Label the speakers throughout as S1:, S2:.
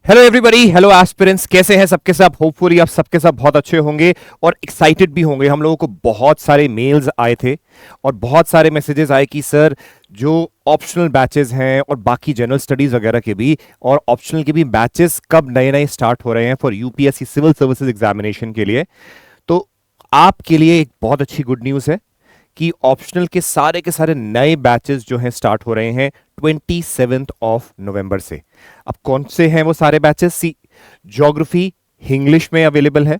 S1: Hello everybody, hello aspirants, कैसे हैं सबके सब। होपफुली आप सबके सब बहुत अच्छे होंगे और एक्साइटेड भी होंगे। हम लोगों को बहुत सारे मेल्स आए थे और बहुत सारे मैसेजेस आए कि सर जो ऑप्शनल बैचेस हैं और बाकी जनरल स्टडीज वगैरह के भी और ऑप्शनल के भी बैचेस कब नए नए स्टार्ट हो रहे हैं for UPSC civil services examination के लिए। तो आपके लिए एक बहुत अच्छी गुड न्यूज़ है कि ऑप्शनल के सारे नए बैचेस जो हैं स्टार्ट हो रहे हैं 27 से। अब कौन से हैं वो सारे बैचेस? सी, ज्योग्राफी इंग्लिश में अवेलेबल है।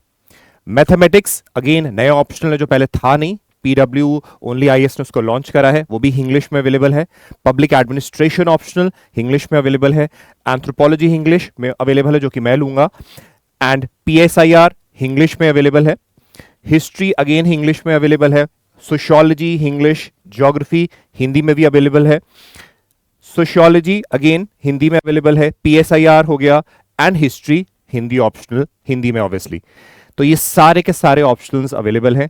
S1: मैथमेटिक्स अगेन नया ऑप्शनल है जो पहले था नहीं, पीडब्ल्यू ओनली आईएएस ने उसको लॉन्च करा है, वो भी इंग्लिश में अवेलेबल है। पब्लिक एडमिनिस्ट्रेशन ऑप्शनल इंग्लिश में अवेलेबल है। एंथ्रोपोलॉजी इंग्लिश में अवेलेबल है जो कि मैं लूंगा। एंड पीएसआईआर इंग्लिश में अवेलेबल है। हिस्ट्री अगेन इंग्लिश में अवेलेबल है। सोशियोलॉजी इंग्लिश, ज्योग्राफी हिंदी में भी अवेलेबल है। सोशियोलॉजी अगेन हिंदी में अवेलेबल है। पीएसआईआर हो गया and history Hindi optional, Hindi में ऑब्वियसली। तो ये सारे के सारे ऑप्शनल्स अवेलेबल हैं।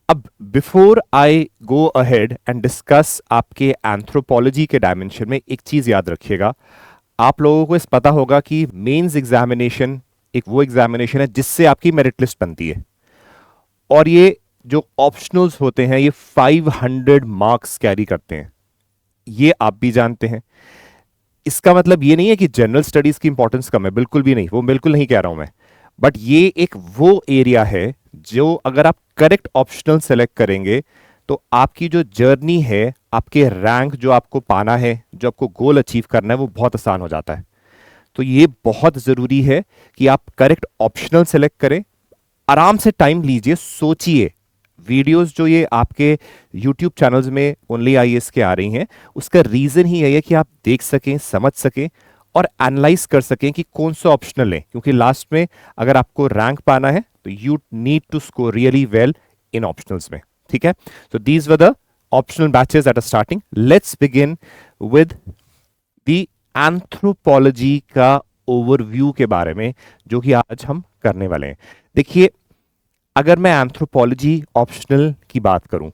S1: अब before I go ahead and discuss आपके एंथ्रोपोलॉजी के डायमेंशन में, एक चीज याद रखिएगा। आप लोगों को इस पता होगा कि मेंस एग्जामिनेशन एक वो एग्जामिनेशन है जिससे आपकी मेरिट लिस्ट बनती है, और ये जो ऑप्शनल्स होते हैं ये 500 मार्क्स कैरी करते हैं। ये आप भी जानते हैं। इसका मतलब ये नहीं है कि जनरल स्टडीज की इंपॉर्टेंस कम है, बिल्कुल भी नहीं, वो बिल्कुल नहीं कह रहा हूं मैं। बट ये एक वो एरिया है जो अगर आप करेक्ट ऑप्शनल सेलेक्ट करेंगे तो आपकी जो जर्नी है, आपके रैंक जो आपको पाना है, जो आपको गोल अचीव करना है, वो बहुत आसान हो जाता है। तो ये बहुत जरूरी है कि आप करेक्ट ऑप्शनल सेलेक्ट करें। आराम से टाइम लीजिए, सोचिए। वीडियोस जो ये आपके YouTube चैनल्स में ओनली आईएएस के आ रही हैं, उसका रीजन ही यही है कि आप देख सकें, समझ सकें और एनालाइज कर सकें कि कौन सा ऑप्शनल है, क्योंकि लास्ट में अगर आपको रैंक पाना है तो you need to score really well in optionals में। ठीक है, so these were the optional batches that are starting. Let's begin with the anthropology का ओवरव्यू के बारे में, जो कि आज हम करने वाले हैं। देखिए, अगर मैं एंथ्रोपोलॉजी ऑप्शनल की बात करूं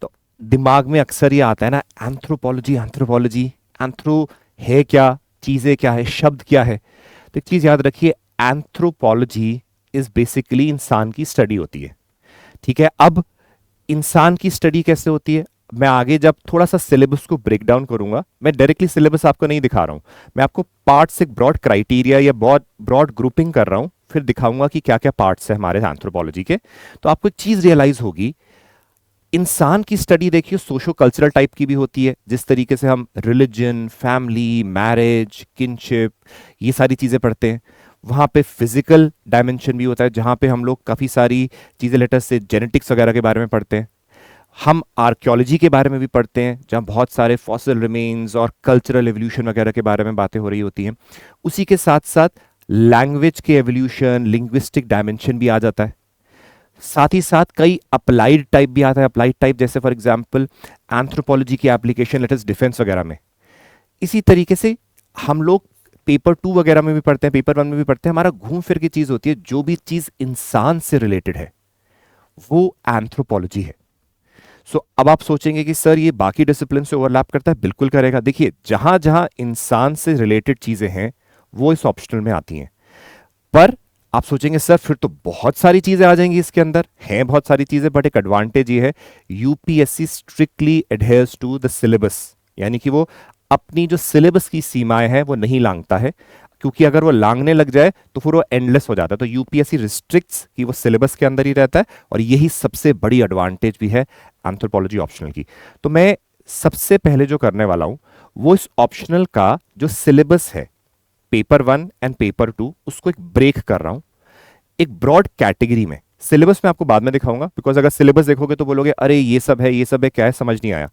S1: तो दिमाग में अक्सर ये आता है ना, एंथ्रोपोलॉजी एंथ्रोपोलॉजी, एंथ्रो है क्या, चीजें क्या है, शब्द क्या है। तो एक चीज याद रखिए, एंथ्रोपोलॉजी इज बेसिकली इंसान की स्टडी होती है। ठीक है, अब इंसान की स्टडी कैसे होती है, मैं आगे जब थोड़ा सा सिलेबस को ब्रेक डाउन करूंगा, मैं डायरेक्टली सिलेबस आपको नहीं दिखा रहा हूं, मैं आपको पार्ट्स, एक ब्रॉड क्राइटेरिया या बहुत ब्रॉड ग्रुपिंग कर रहा हूं, फिर दिखाऊंगा कि क्या क्या पार्ट्स है हमारे एंथ्रोपोलॉजी के। तो आपको एक चीज रियलाइज होगी, इंसान की स्टडी देखिए सोशो कल्चरल टाइप की भी होती है, जिस तरीके से हम रिलीजन, फैमिली, मैरिज, किनशिप, ये सारी चीजें पढ़ते हैं। वहां पे फिजिकल डायमेंशन भी होता है, जहां पे हम लोग काफी सारी चीजें लेटर से जेनेटिक्स वगैरह के बारे में पढ़ते हैं। हम आर्कियोलॉजी के बारे में भी पढ़ते हैं, जहां बहुत सारे फॉसिल रिमेन्स और कल्चरल एवोल्यूशन वगैरह के बारे में बातें हो रही होती हैं। उसी के साथ साथ लैंग्वेज के एवोल्यूशन, लिंग्विस्टिक डायमेंशन भी आ जाता है। साथ ही साथ कई अप्लाइड टाइप भी आता है। अप्लाइड टाइप जैसे फॉर एग्जांपल एंथ्रोपोलॉजी की एप्लीकेशन लेट अस डिफेंस वगैरह में। इसी तरीके से हम लोग पेपर 2 वगैरह में भी पढ़ते हैं, पेपर 1 में भी पढ़ते हैं। हमारा घूम फिर की चीज होती है, जो भी चीज इंसान से रिलेटेड है वो एंथ्रोपोलॉजी है। अब आप सोचेंगे कि सर ये बाकी डिसिप्लिन से ओवरलैप करता है, बिल्कुल करेगा। देखिए, जहां जहां इंसान से रिलेटेड चीजें हैं वो इस ऑप्शनल में आती हैं। पर आप सोचेंगे सर फिर तो बहुत सारी चीजें आ जाएंगी इसके अंदर, हैं बहुत सारी चीजें, बट एक एडवांटेज ये है, UPSC strictly adheres to the syllabus, यानी कि वो अपनी जो सिलेबस की सीमाएं हैं वो नहीं लांघता है, क्योंकि अगर वो लांघने लग जाए तो फिर वो एंडलेस हो जाता है। तो यूपीएससी रिस्ट्रिक्ट्स कि वो सिलेबस के अंदर ही रहता है, और यही सबसे बड़ी एडवांटेज भी है एंथ्रोपोलॉजी ऑप्शनल की। तो मैं सबसे पहले जो करने वाला हूं वो इस ऑप्शनल का जो सिलेबस है, पेपर 1 एंड पेपर 2, उसको एक ब्रेक कर रहा हूं एक ब्रॉड कैटेगरी में। सिलेबस में आपको बाद में दिखाऊंगा, बिकॉज अगर सिलेबस देखोगे तो बोलोगे अरे ये सब है, ये सब है, क्या है, समझ नहीं आया।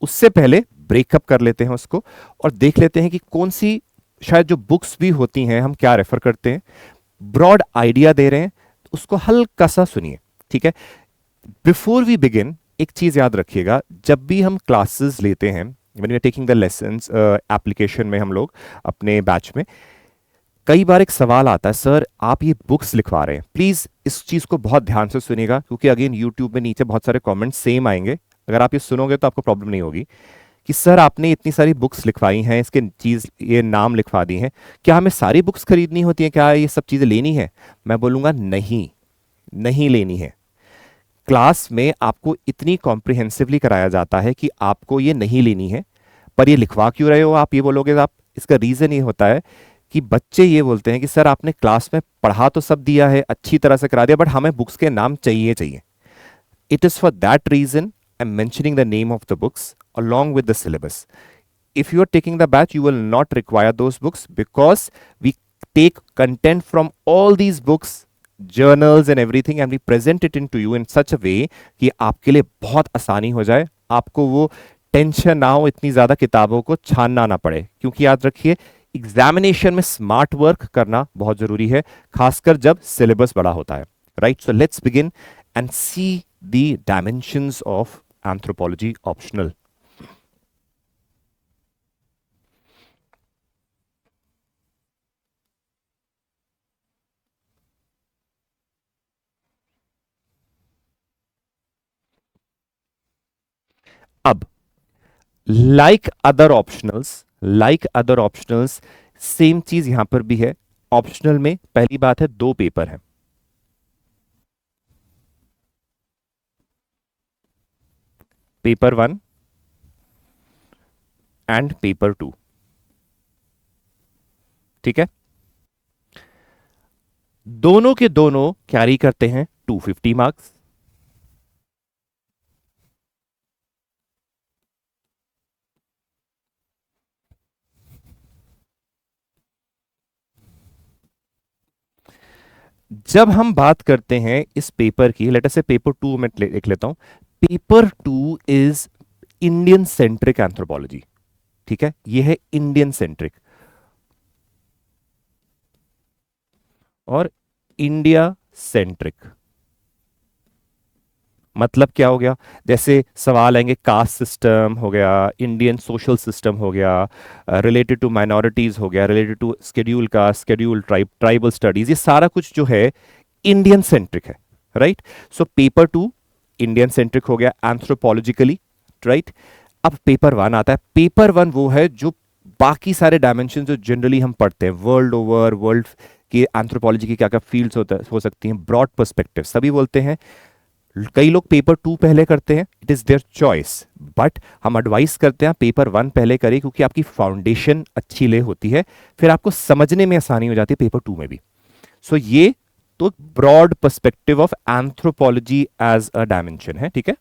S1: उससे पहले ब्रेकअप कर लेते हैं उसको और देख लेते हैं कि कौन सी शायद जो बुक्स भी होती हैं हम क्या रेफर करते हैं। ब्रॉड आइडिया दे रहे हैं, उसको हल्का सा सुनिए। ठीक है, बिफोर वी बिगिन एक चीज याद रखिएगा, जब भी हम क्लासेस लेते हैं, when we are taking the lessons application में, हम लोग अपने बैच में, कई बार एक सवाल आता है, सर आप ये बुक्स लिखवा रहे हैं, प्लीज इस चीज को बहुत ध्यान से सुनिएगा, क्योंकि अगेन यूट्यूब में नीचे बहुत सारे कमेंट्स सेम आएंगे। अगर आप ये सुनोगे तो आपको प्रॉब्लम नहीं होगी कि सर आपने इतनी सारी बुक्स लिखवाई हैं, इसके चीज ये नाम लिखवा दी हैं, क्या हमें सारी बुक्स खरीदनी होती हैं, क्या ये सब चीजें लेनी है? मैं बोलूंगा नहीं, नहीं लेनी है। क्लास में आपको इतनी कॉम्प्रिहेंसिवली कराया जाता है कि आपको ये नहीं लेनी है। पर ये लिखवा क्यों रहे हो आप, ये बोलोगे आप। इसका रीजन ये होता है कि बच्चे ये बोलते हैं कि सर आपने क्लास में पढ़ा तो सब दिया है, अच्छी तरह से करा दिया, बट हमें बुक्स के नाम चाहिए चाहिए। It is for that reason I am mentioning the name of the books along with the syllabus. If you are taking the batch, you will not require those books because we take content from all these books, journals and everything, and we present it into you in such a way कि आपके लिए बहुत आसानी हो जाए, आपको वो tension ना हो, इतनी ज्यादा किताबों को छानना ना पड़े। क्योंकि याद रखिए, एग्जामिनेशन में स्मार्ट वर्क करना बहुत जरूरी है, खासकर जब सिलेबस बड़ा होता है। Right, so let's begin and see the dimensions of anthropology optional. अब लाइक अदर ऑप्शनल्स सेम चीज यहां पर भी है। ऑप्शनल में पहली बात है, दो पेपर है, पेपर 1 एंड पेपर 2। ठीक है, दोनों के दोनों कैरी करते हैं 250 मार्क्स। जब हम बात करते हैं इस पेपर की, लेट अस से पेपर 2 में लिख लेता हूं। Paper 2 is Indian centric anthropology. ठीक है, यह है इंडियन सेंट्रिक और इंडिया सेंट्रिक। मतलब क्या हो गया, जैसे सवाल आएंगे, कास्ट सिस्टम हो गया, इंडियन सोशल सिस्टम हो गया, रिलेटेड टू माइनॉरिटीज हो गया, related to schedule caste, schedule tribe, tribal studies, ये सारा कुछ जो है इंडियन सेंट्रिक है। Right, so paper 2 Indian centric हो गया एंथ्रोपोलॉजिकली। राइट, अब पेपर 1 आता है। पेपर 1 वो है जो बाकी सारे डायमेंशन जो जनरली हम पढ़ते हैं, वर्ल्ड ओवर, वर्ल्ड की एंथ्रोपोलॉजी की क्या क्या फील्ड्स हो सकती हैं, ब्रॉड पर्सपेक्टिव सभी बोलते हैं। कई लोग पेपर 2 पहले करते हैं, it is their choice, but हम एडवाइस करते हैं पेपर 1 पहले करें, क्योंकि आपकी फाउंडेशन अच्छी ले होती है, फिर आपको समझने में आसानी हो जाती है पेपर 2 में भी। सो ये तो broad perspective of anthropology as a dimension है। ठीक है,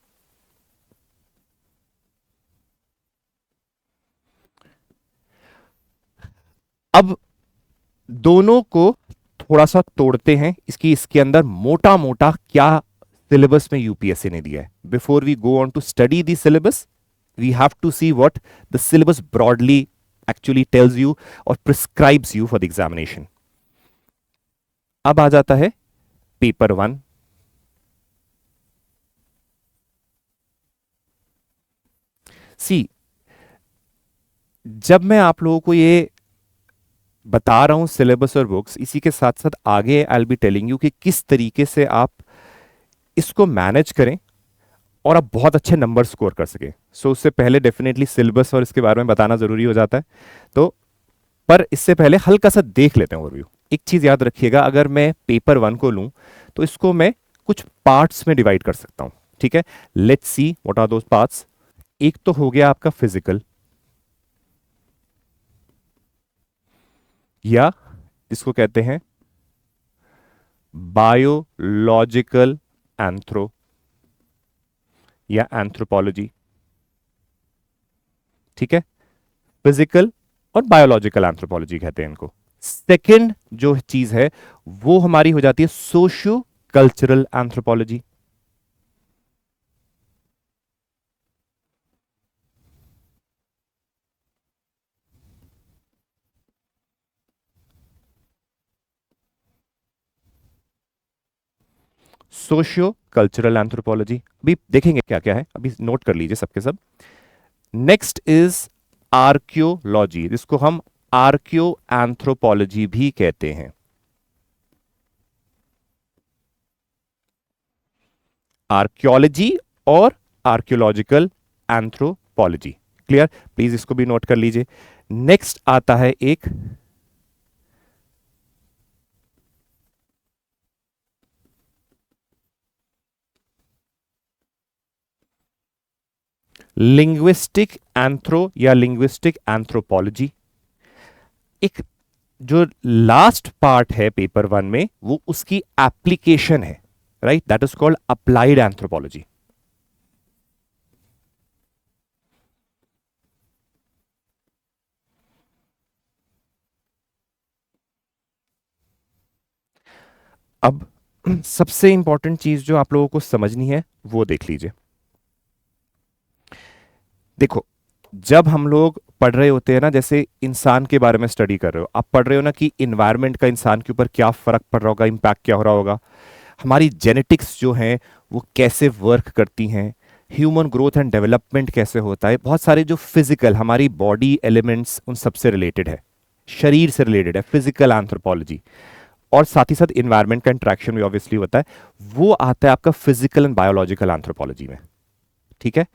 S1: अब दोनों को थोड़ा सा तोड़ते हैं, इसके अंदर मोटा मोटा क्या सिलेबस में यूपीएससी ने दिया है। Before we go on to study the syllabus, we have to see what the syllabus broadly actually tells you और prescribes you for the examination. अब आ जाता है पेपर 1। सी, जब मैं आप लोगों को ये बता रहा हूं सिलेबस और बुक्स, इसी के साथ साथ आगे आई विल बी टेलिंग यू कि किस तरीके से आप इसको मैनेज करें और आप बहुत अच्छे नंबर स्कोर कर सके। सो उससे पहले डेफिनेटली सिलेबस और इसके बारे में बताना जरूरी हो जाता है। तो पर इससे पहले हल्का सा देख लेते हैं ओवरव्यू। एक चीज याद रखिएगा, अगर मैं पेपर 1 को लूं तो इसको मैं कुछ पार्ट्स में डिवाइड कर सकता हूं। ठीक है, let's see what are those parts. एक तो हो गया आपका फिजिकल, या इसको कहते हैं बायोलॉजिकल एंथ्रो या एंथ्रोपोलॉजी। ठीक है, फिजिकल और बायोलॉजिकल एंथ्रोपोलॉजी कहते हैं इनको। सेकंड जो चीज है वो हमारी हो जाती है socio cultural anthropology. Socio cultural anthropology अभी देखेंगे क्या क्या है, अभी नोट कर लीजिए सबके सब। नेक्स्ट इज आर्कियोलॉजी, जिसको हम आर्कियो एंथ्रोपोलॉजी भी कहते हैं। आर्कियोलॉजी और आर्कियोलॉजिकल एंथ्रोपोलॉजी क्लियर, प्लीज इसको भी नोट कर लीजिए। नेक्स्ट आता है एक लिंग्विस्टिक एंथ्रो या लिंग्विस्टिक एंथ्रोपोलॉजी। एक जो लास्ट पार्ट है पेपर वन में वो उसकी एप्लीकेशन है, right, that is called applied anthropology. अब सबसे इंपॉर्टेंट चीज जो आप लोगों को समझनी है वो देख लीजिए। देखो, जब हम लोग पढ़ रहे होते हैं ना, जैसे इंसान के बारे में स्टडी कर रहे हो, आप पढ़ रहे हो ना कि इन्वायरमेंट का इंसान के ऊपर क्या फर्क पड़ रहा होगा, इंपैक्ट क्या हो रहा होगा, हमारी जेनेटिक्स जो है वो कैसे वर्क करती हैं, ह्यूमन ग्रोथ एंड डेवलपमेंट कैसे होता है, बहुत सारे जो फिजिकल हमारी बॉडी एलिमेंट्स उन सबसे रिलेटेड है, शरीर से रिलेटेड है, फिजिकल एंथ्रोपोलॉजी। और साथ ही साथ इन्वायरमेंट का इंट्रैक्शन भी ऑब्वियसली होता है, वो आता है आपका फिजिकल एंड बायोलॉजिकल एंथ्रोपोलॉजी में। ठीक है,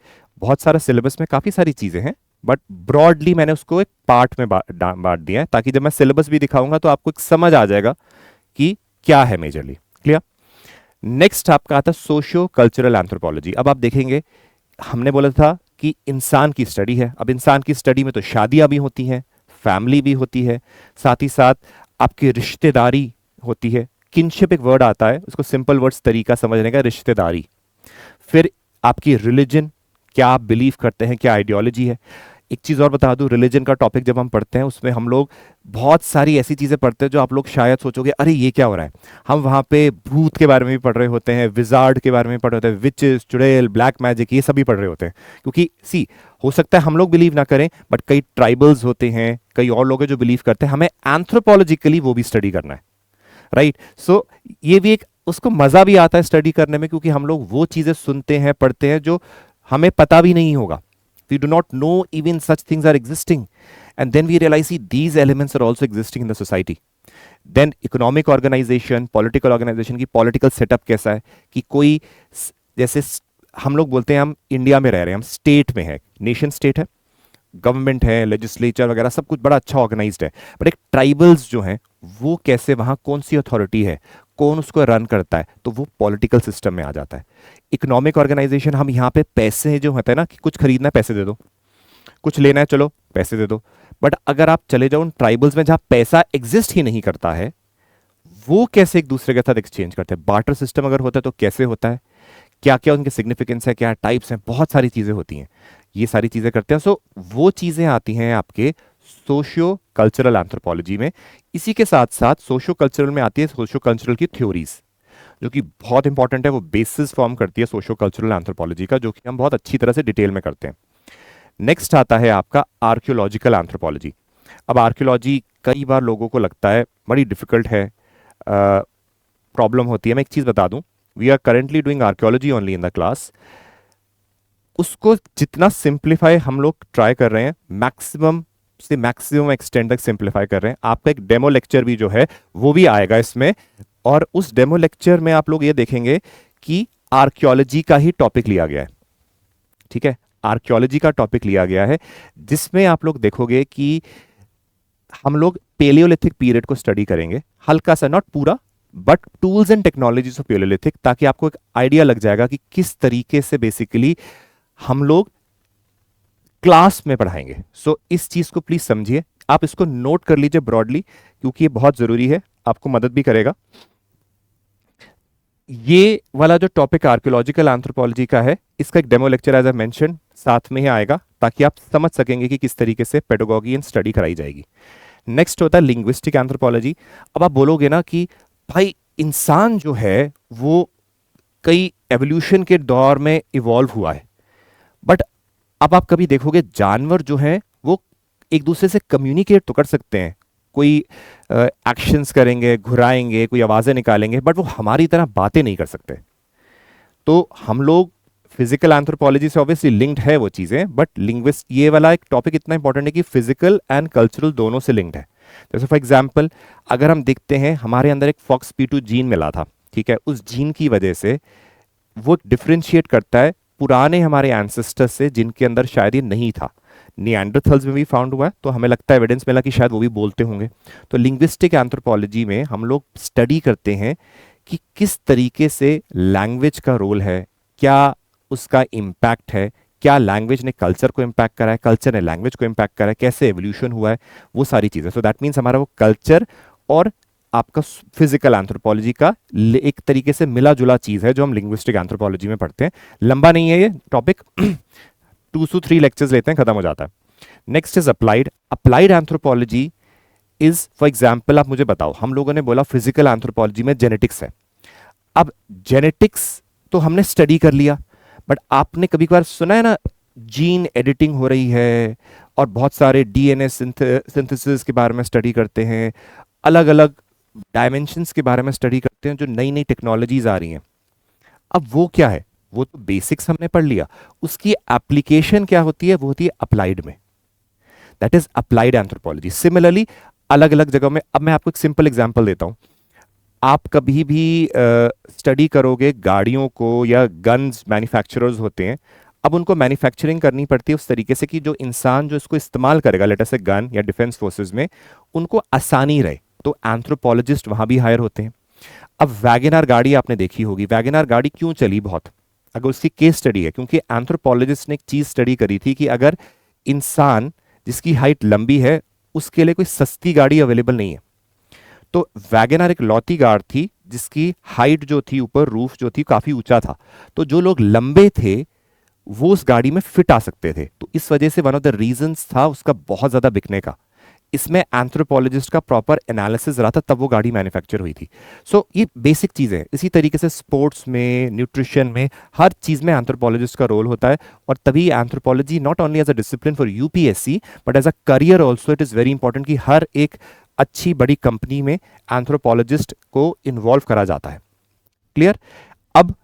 S1: बहुत सारा सिलेबस में काफी सारी चीजें हैं, बट ब्रॉडली मैंने उसको एक पार्ट में बांट दिया है, ताकि जब मैं सिलेबस भी दिखाऊंगा तो आपको एक समझ आ जाएगा कि क्या है मेजरली। क्लियर। नेक्स्ट आपका आता है सोशियो कल्चरल एंथ्रोपोलॉजी। अब आप देखेंगे, हमने बोला था कि इंसान की स्टडी है, अब इंसान की स्टडी में तो शादियां भी होती हैं, फैमिली भी होती है, साथ ही साथ आपकी रिश्तेदारी होती है। किनशिप एक वर्ड आता है, उसको सिंपल वर्ड्स तरीका समझने का, रिश्तेदारी। फिर आपकी रिलीजन, क्या आप बिलीव करते हैं, क्या आइडियोलॉजी है। एक चीज और बता दूं, रिलीजन का टॉपिक जब हम पढ़ते हैं उसमें हम लोग बहुत सारी ऐसी चीजें पढ़ते हैं जो आप लोग शायद सोचोगे अरे ये क्या हो रहा है। हम वहां पे भूत के बारे में भी पढ़ रहे होते हैं, विजार्ड के बारे में पढ़ रहे होते हैं, विचेस, चुड़ैल, ब्लैक मैजिक, ये सभी पढ़ रहे होते हैं। क्योंकि सी हो सकता है हम लोग बिलीव ना करें, बट कई ट्राइबल्स होते हैं, कई और लोग हैं जो बिलीव करते हैं, हमें एंथ्रोपोलॉजिकली वो भी स्टडी करना है, राइट। सो ये भी एक, उसको मजा भी आता है स्टडी करने में, क्योंकि हम लोग वो चीजें सुनते हैं, पढ़ते हैं जो हमें पता भी नहीं होगा। We do not know even such things are existing, and then we realize see, these elements are also existing in the society. Then economic organization, political organization की political setup कैसा है, कि कोई जैसे हम लोग बोलते हैं हम इंडिया में रह रहे हैं, हम स्टेट में है, नेशन स्टेट है, गवर्नमेंट है, लेजिस्लेचर वगैरह सब कुछ बड़ा अच्छा ऑर्गेनाइज्ड है, बट एक ट्राइबल्स जो हैं वो कैसे, वहां कौन सी अथॉरिटी है, कौन उसको रन करता है, तो वो पॉलिटिकल सिस्टम में आ जाता है। इकोनॉमिक ऑर्गेनाइजेशन, हम यहाँ पे पैसे जो होता है ना, कि कुछ खरीदना है पैसे दे दो, कुछ लेना है चलो पैसे दे दो। बट अगर आप चले जाओ उन ट्राइबल्स में जहां पैसा एग्जिस्ट ही नहीं करता है, वो कैसे एक दूसरे के साथ एक्सचेंज करते हैं, बार्टर सिस्टम अगर होता है तो कैसे होता है, क्या क्या उनके सिग्निफिकेंस है, क्या टाइप्स हैं, बहुत सारी चीजें होती हैं, ये सारी चीजें करते हैं। सो वो चीजें आती हैं आपके सोशियो कल्चरल एंथ्रोपोलॉजी में। इसी के साथ साथ सोशियो कल्चरल में आती है सोशियो कल्चरल की थ्योरीज, जो कि बहुत इंपॉर्टेंट है, वो बेसिस फॉर्म करती है सोशियो कल्चरल एंथ्रोपोलॉजी का, जो कि हम बहुत अच्छी तरह से डिटेल में करते हैं। नेक्स्ट आता है आपका आर्कियोलॉजिकल एंथ्रोपोलॉजी। अब आर्कियोलॉजी कई बार लोगों को लगता है बड़ी डिफिकल्ट है, प्रॉब्लम होती है। मैं एक चीज बता दूं, we are currently doing archaeology only in the class. उसको जितना सिंप्लीफाई हम लोग ट्राई कर रहे हैं, मैक्सिमम से मैक्सिमम एक्सटेंड तक सिंप्लीफाई कर रहे हैं। आपका एक डेमो लेक्चर भी जो है वो भी आएगा इसमें, और उस डेमो लेक्चर में आप लोग ये देखेंगे कि आर्कियोलॉजी का ही टॉपिक लिया गया है। ठीक है, आर्कियोलॉजी का टॉपिक लिया गया है, जिसमें आप लोग देखोगे कि हम लोग पेलियोलिथिक पीरियड को स्टडी करेंगे, हल्का सा, नॉट पूरा, but tools and technologies of palaeolithic, ताकि आपको एक आइडिया लग जाएगा कि किस तरीके से बेसिकली हम लोग क्लास में पढ़ाएंगे। सो इस चीज को प्लीज समझिए, आप इसको नोट कर लीजिए ब्रॉडली, क्योंकि ये बहुत जरूरी है, आपको मदद भी करेगा। ये वाला जो टॉपिक आर्कियोलॉजिकल एंथ्रोपोलॉजी का है, इसका एक demo lecture as I mention साथ में ही आएगा, ताकि आप समझ सकेंगे कि किस तरीके से पेडागोगी एंड स्टडी कराई जाएगी। नेक्स्ट होता है लिंग्विस्टिक एंथ्रोपोलॉजी। अब आप बोलोगे ना कि भाई इंसान जो है वो कई एवोल्यूशन के दौर में इवॉल्व हुआ है, बट अब आप कभी देखोगे जानवर जो हैं वो एक दूसरे से कम्युनिकेट तो कर सकते हैं, कोई एक्शंस करेंगे, घुराएंगे, कोई आवाजें निकालेंगे, बट वो हमारी तरह बातें नहीं कर सकते। तो हम लोग फिजिकल एंथ्रोपोलॉजी से ऑब्वियसली लिंक्ड है वो चीजें, बट लिंग्विस्ट ये वाला एक टॉपिक इतना इंपॉर्टेंट है कि फिजिकल एंड कल्चरल दोनों से लिंक्ड है। जैसे फॉर एग्जाम्पल, अगर हम देखते हैं हमारे अंदर एक FOXP2 जीन मिला था, ठीक है, उस जीन की वजह से वो डिफ्रेंशिएट करता है पुराने हमारे एंसेस्टर्स से, जिनके अंदर शायद ये नहीं था। निएंडरथल्स में भी फाउंड हुआ है, तो हमें लगता है एविडेंस मिला कि शायद वो भी बोलते होंगे। तो लिंग्विस्टिक एंथ्रोपोलॉजी में हम लोग स्टडी करते हैं कि किस तरीके से लैंग्वेज का रोल है, क्या उसका इम्पैक्ट है, क्या लैंग्वेज ने कल्चर को इम्पैक्ट करा है, कल्चर ने लैंग्वेज को इम्पैक्ट करा है, कैसे एवोल्यूशन हुआ है, वो सारी चीज़ें। सो दैट मीन्स हमारा वो कल्चर और आपका फिजिकल एंथ्रोपोलॉजी का एक तरीके से मिला जुला चीज़ है जो हम लिंग्विस्टिक एंथ्रोपोलॉजी में पढ़ते हैं। लंबा नहीं है ये टॉपिक, 2 से 3 लेक्चर्स लेते हैं, खत्म हो जाता है। Next is applied. Applied anthropology is, for example आप मुझे बताओ, हम लोगों ने बोला फिजिकल एंथ्रोपोलॉजी में जेनेटिक्स है। अब जेनेटिक्स तो हमने स्टडी कर लिया, बट आपने कभी कभार सुना है ना, जीन एडिटिंग हो रही है और बहुत सारे डीएनए सिंथेसिस के बारे में स्टडी करते हैं, अलग अलग डायमेंशंस के बारे में स्टडी करते हैं, जो नई नई टेक्नोलॉजीज आ रही हैं। अब वो क्या है, वो तो बेसिक्स हमने पढ़ लिया, उसकी एप्लीकेशन क्या होती है, वो होती है अप्लाइड में। That is applied anthropology. Similarly अलग अलग जगहों में, अब मैं आपको एक सिंपल एग्जांपल देता हूं। आप कभी भी स्टडी करोगे गाड़ियों को, या गन्स मैन्युफैक्चरर्स होते हैं, अब उनको मैन्युफैक्चरिंग करनी पड़ती है उस तरीके से कि जो इंसान जो इसको इस्तेमाल करेगा, लेट अस से गन या डिफेंस फोर्सेस में, उनको आसानी रहे, तो एंथ्रोपोलॉजिस्ट वहां भी हायर होते हैं। अब वैगनआर गाड़ी आपने देखी होगी, वैगनआर गाड़ी क्यों चली बहुत, अगर उसकी केस स्टडी है, क्योंकि एंथ्रोपोलॉजिस्ट ने एक चीज स्टडी करी थी कि अगर इंसान जिसकी हाइट लंबी है उसके लिए कोई सस्ती गाड़ी अवेलेबल नहीं है, तो वैगनआर एक लौती कार थी जिसकी हाइट जो थी, ऊपर रूफ जो थी, काफी ऊंचा था, तो जो लोग लंबे थे वो उस गाड़ी में फिट आ सकते थे, तो इस वजह से वन ऑफ द रीजंस था उसका बहुत ज्यादा बिकने का। इसमें एंथ्रोपोलॉजिस्ट का प्रॉपर एनालिसिस रहा था, तब वो गाड़ी मैन्युफैक्चर हुई थी। सो ये बेसिक चीजें हैं। इसी तरीके से स्पोर्ट्स में, न्यूट्रिशन में, हर चीज में एंथ्रोपोलॉजिस्ट का रोल होता है, और तभी anthropology not only as a discipline for UPSC but as a career also it is very important कि हर एक अच्छी बड़ी कंपनी में एंथ्रोपोलॉजिस्ट को इन्वॉल्व करा जाता है। क्लियर? अब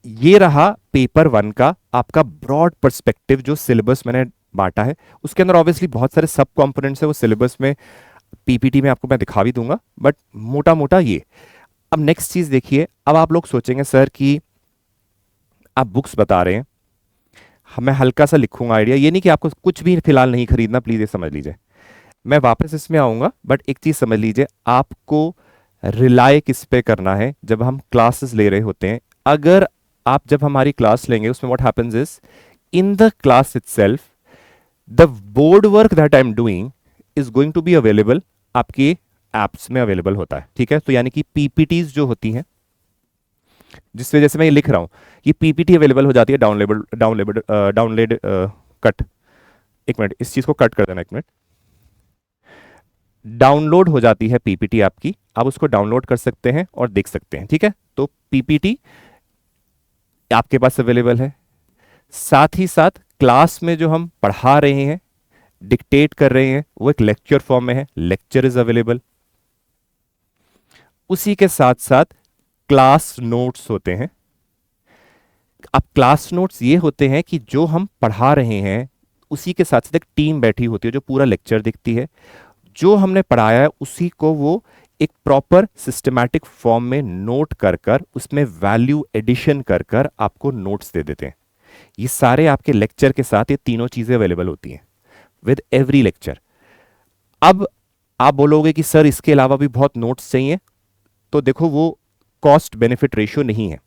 S1: ये रहा पेपर 1 का आपका ब्रॉड पर्सपेक्टिव, जो सिलेबस मैंने बांटा है। उसके अंदर ऑब्वियसली बहुत सारे सब कंपोनेंट्स है, वो सिलेबस में, पीपीटी में आपको मैं दिखा भी दूंगा, बट मोटा मोटा ये। अब नेक्स्ट चीज देखिए, अब आप लोग सोचेंगे सर कि आप बुक्स बता रहे हैं, मैं हल्का सा लिखूंगा आइडिया, ये नहीं कि आपको कुछ भी फिलहाल नहीं खरीदना, प्लीज ये समझ लीजिए। मैं वापस इसमें आऊंगा, बट एक चीज समझ लीजिए, आपको रिलाय किस पे करना है जब हम क्लासेस ले रहे होते हैं। अगर आप जब हमारी क्लास लेंगे, उसमें what happens is, in the class itself the board work that I am doing is going to be available, आपके एप्स में अवेलेबल होता है। ठीक है, तो यानी कि पीपीटीज जो होती हैं, जिस वजह से मैं ये लिख रहा हूं, ये पीपीटी अवेलेबल हो जाती है डाउनलोड कट। एक मिनट, इस चीज को कट कर देना, एक मिनट। डाउनलोड हो जाती है पीपीटी आपकी, आप उसको डाउनलोड कर सकते हैं और देख सकते हैं। ठीक है, तो पीपीटी आपके पास अवेलेबल है। साथ ही साथ क्लास में जो हम पढ़ा रहे हैं, डिक्टेट कर रहे हैं, वो एक लेक्चर फॉर्म में है, लेक्चर इज अवेलेबल। उसी के साथ साथ क्लास नोट्स होते हैं। अब क्लास नोट्स ये होते हैं कि जो हम पढ़ा रहे हैं उसी के साथ साथ एक टीम बैठी होती है जो पूरा लेक्चर देखती है, जो हमने पढ़ाया है उसी को वो एक प्रॉपर सिस्टमैटिक फॉर्म में नोट कर कर उसमें वैल्यू एडिशन कर कर आपको नोट्स दे देते हैं। ये सारे आपके लेक्चर के साथ ये तीनों चीजें अवेलेबल होती हैं विद एवरी लेक्चर। अब आप बोलोगे कि सर इसके अलावा भी बहुत नोट्स चाहिए, तो देखो वो कॉस्ट बेनिफिट रेशियो नहीं है।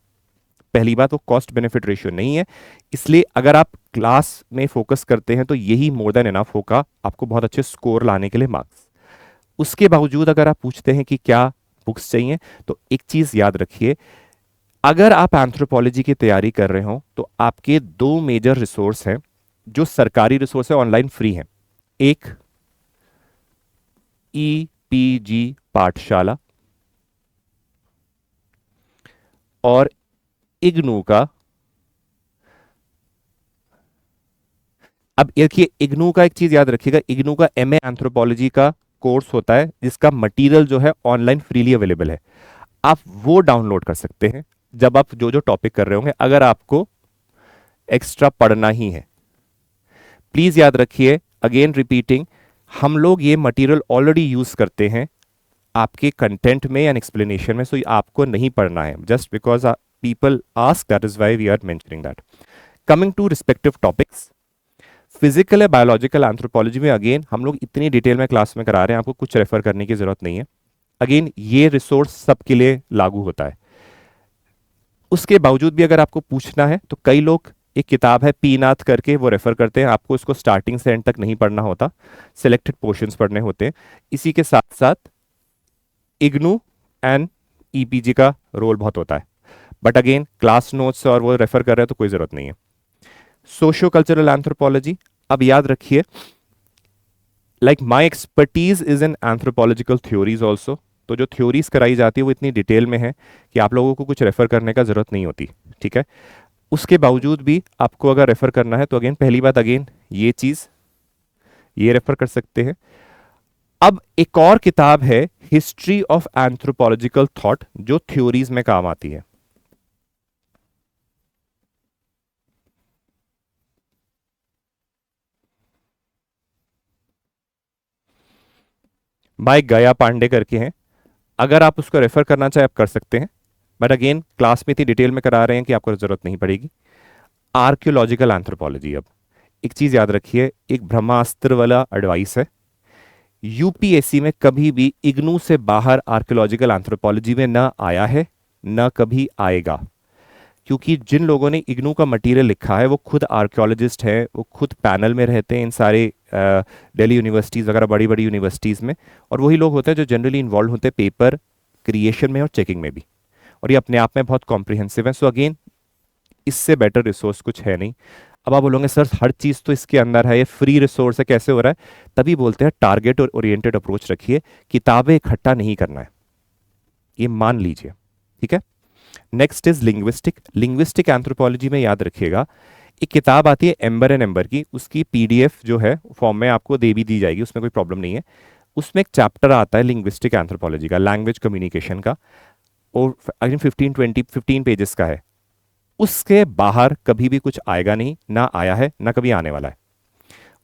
S1: पहली बात, वो कॉस्ट बेनिफिट रेशियो नहीं है, इसलिए अगर आप क्लास में फोकस करते हैं तो यही मोर देन एनफ होगा आपको बहुत अच्छे स्कोर लाने के लिए मार्क्स। उसके बावजूद अगर आप पूछते हैं कि क्या बुक्स चाहिए, तो एक चीज याद रखिए, अगर आप एंथ्रोपोलॉजी की तैयारी कर रहे हो तो आपके 2 मेजर रिसोर्स हैं जो सरकारी रिसोर्स है, ऑनलाइन फ्री हैं। एक ईपीजी पाठशाला और इग्नू का। अब देखिए, इग्नू का एक चीज याद रखिएगा, इग्नू का एमए एंथ्रोपोलॉजी का कोर्स होता है जिसका मटेरियल जो है ऑनलाइन फ्रीली अवेलेबल है, आप वो डाउनलोड कर सकते हैं जब आप जो जो टॉपिक कर रहे होंगे, अगर आपको एक्स्ट्रा पढ़ना ही है। प्लीज याद रखिए, अगेन रिपीटिंग, हम लोग ये मटेरियल ऑलरेडी यूज करते हैं आपके कंटेंट में एंड एक्सप्लेनेशन में, सो आपको नहीं पढ़ना है, just because people ask, that is why we are mentioning that. Coming to respective topics, physical है बायोलॉजिकल एंथ्रोपोलॉजी में अगेन हम लोग इतनी डिटेल में क्लास में करा रहे हैं, आपको कुछ रेफर करने की जरूरत नहीं है। अगेन ये रिसोर्स सबके लिए लागू होता है। उसके बावजूद भी अगर आपको पूछना है तो कई लोग एक किताब है पीनाथ करके वो रेफर करते हैं, आपको इसको स्टार्टिंग से एंड तक नहीं पढ़ना होता, सिलेक्टेड पोर्शंस पढ़ने होते हैं। इसी के साथ साथ इग्नू एंड ईपीजी का रोल बहुत होता है, बट अगेन क्लास नोट्स और वो रेफर कर रहे हैं तो कोई जरूरत नहीं है। सोशियो कल्चरल एंथ्रोपोलॉजी, अब याद रखिए like my expertise is in anthropological theories also, तो जो थ्योरीज कराई जाती है वो इतनी डिटेल में है कि आप लोगों को कुछ रेफर करने का जरूरत नहीं होती, ठीक है। उसके बावजूद भी आपको अगर रेफर करना है तो अगेन पहली बात अगेन ये चीज ये रेफर कर सकते हैं। अब एक और किताब है हिस्ट्री ऑफ एंथ्रोपोलॉजिकल थॉट जो थ्योरीज में काम आती है। बाय गया पांडे करके हैं, अगर आप उसको रेफर करना चाहे आप कर सकते हैं, बट अगेन क्लास में इतनी डिटेल में करा रहे हैं कि आपको जरूरत नहीं पड़ेगी। आर्कियोलॉजिकल एंथ्रोपोलॉजी, अब एक चीज याद रखिए, एक ब्रह्मास्त्र वाला एडवाइस है, यूपीएससी में कभी भी इग्नू से बाहर आर्कियोलॉजिकल एंथ्रोपोलॉजी में ना आया है ना कभी आएगा, क्योंकि जिन लोगों ने इग्नू का मटेरियल लिखा है वो खुद आर्कियोलॉजिस्ट है, वो खुद पैनल में रहते हैं इन सारे दिल्ली यूनिवर्सिटीज़ वगैरह बड़ी बड़ी यूनिवर्सिटीज़ में, और वही लोग होते हैं जो जनरली इन्वॉल्व होते हैं पेपर क्रिएशन में और चेकिंग में भी, और ये अपने आप में बहुत कॉम्प्रिहेंसिव है। सो अगेन इससे बेटर रिसोर्स कुछ है नहीं। अब आप बोलोगे सर हर चीज़ तो इसके अंदर है, ये फ्री रिसोर्स है, कैसे हो रहा है? तभी बोलते हैं टारगेट और ओरिएंटेड अप्रोच रखिए, किताबें इकट्ठा नहीं करना है, ये मान लीजिए, ठीक है। Next is linguistic. Linguistic anthropology में याद रखिएगा एक किताब आती है एम्बर एंड एम्बर की, उसकी पीडीएफ जो है फॉर्म में आपको दे भी दी जाएगी, उसमें कोई प्रॉब्लम नहीं है। उसमें एक चैप्टर आता है लिंग्विस्टिक एंथ्रोपोलॉजी का, लैंग्वेज कम्युनिकेशन का, और अगेन 15 पेजेस का है। उसके बाहर कभी भी कुछ आएगा नहीं, ना आया है ना कभी आने वाला है।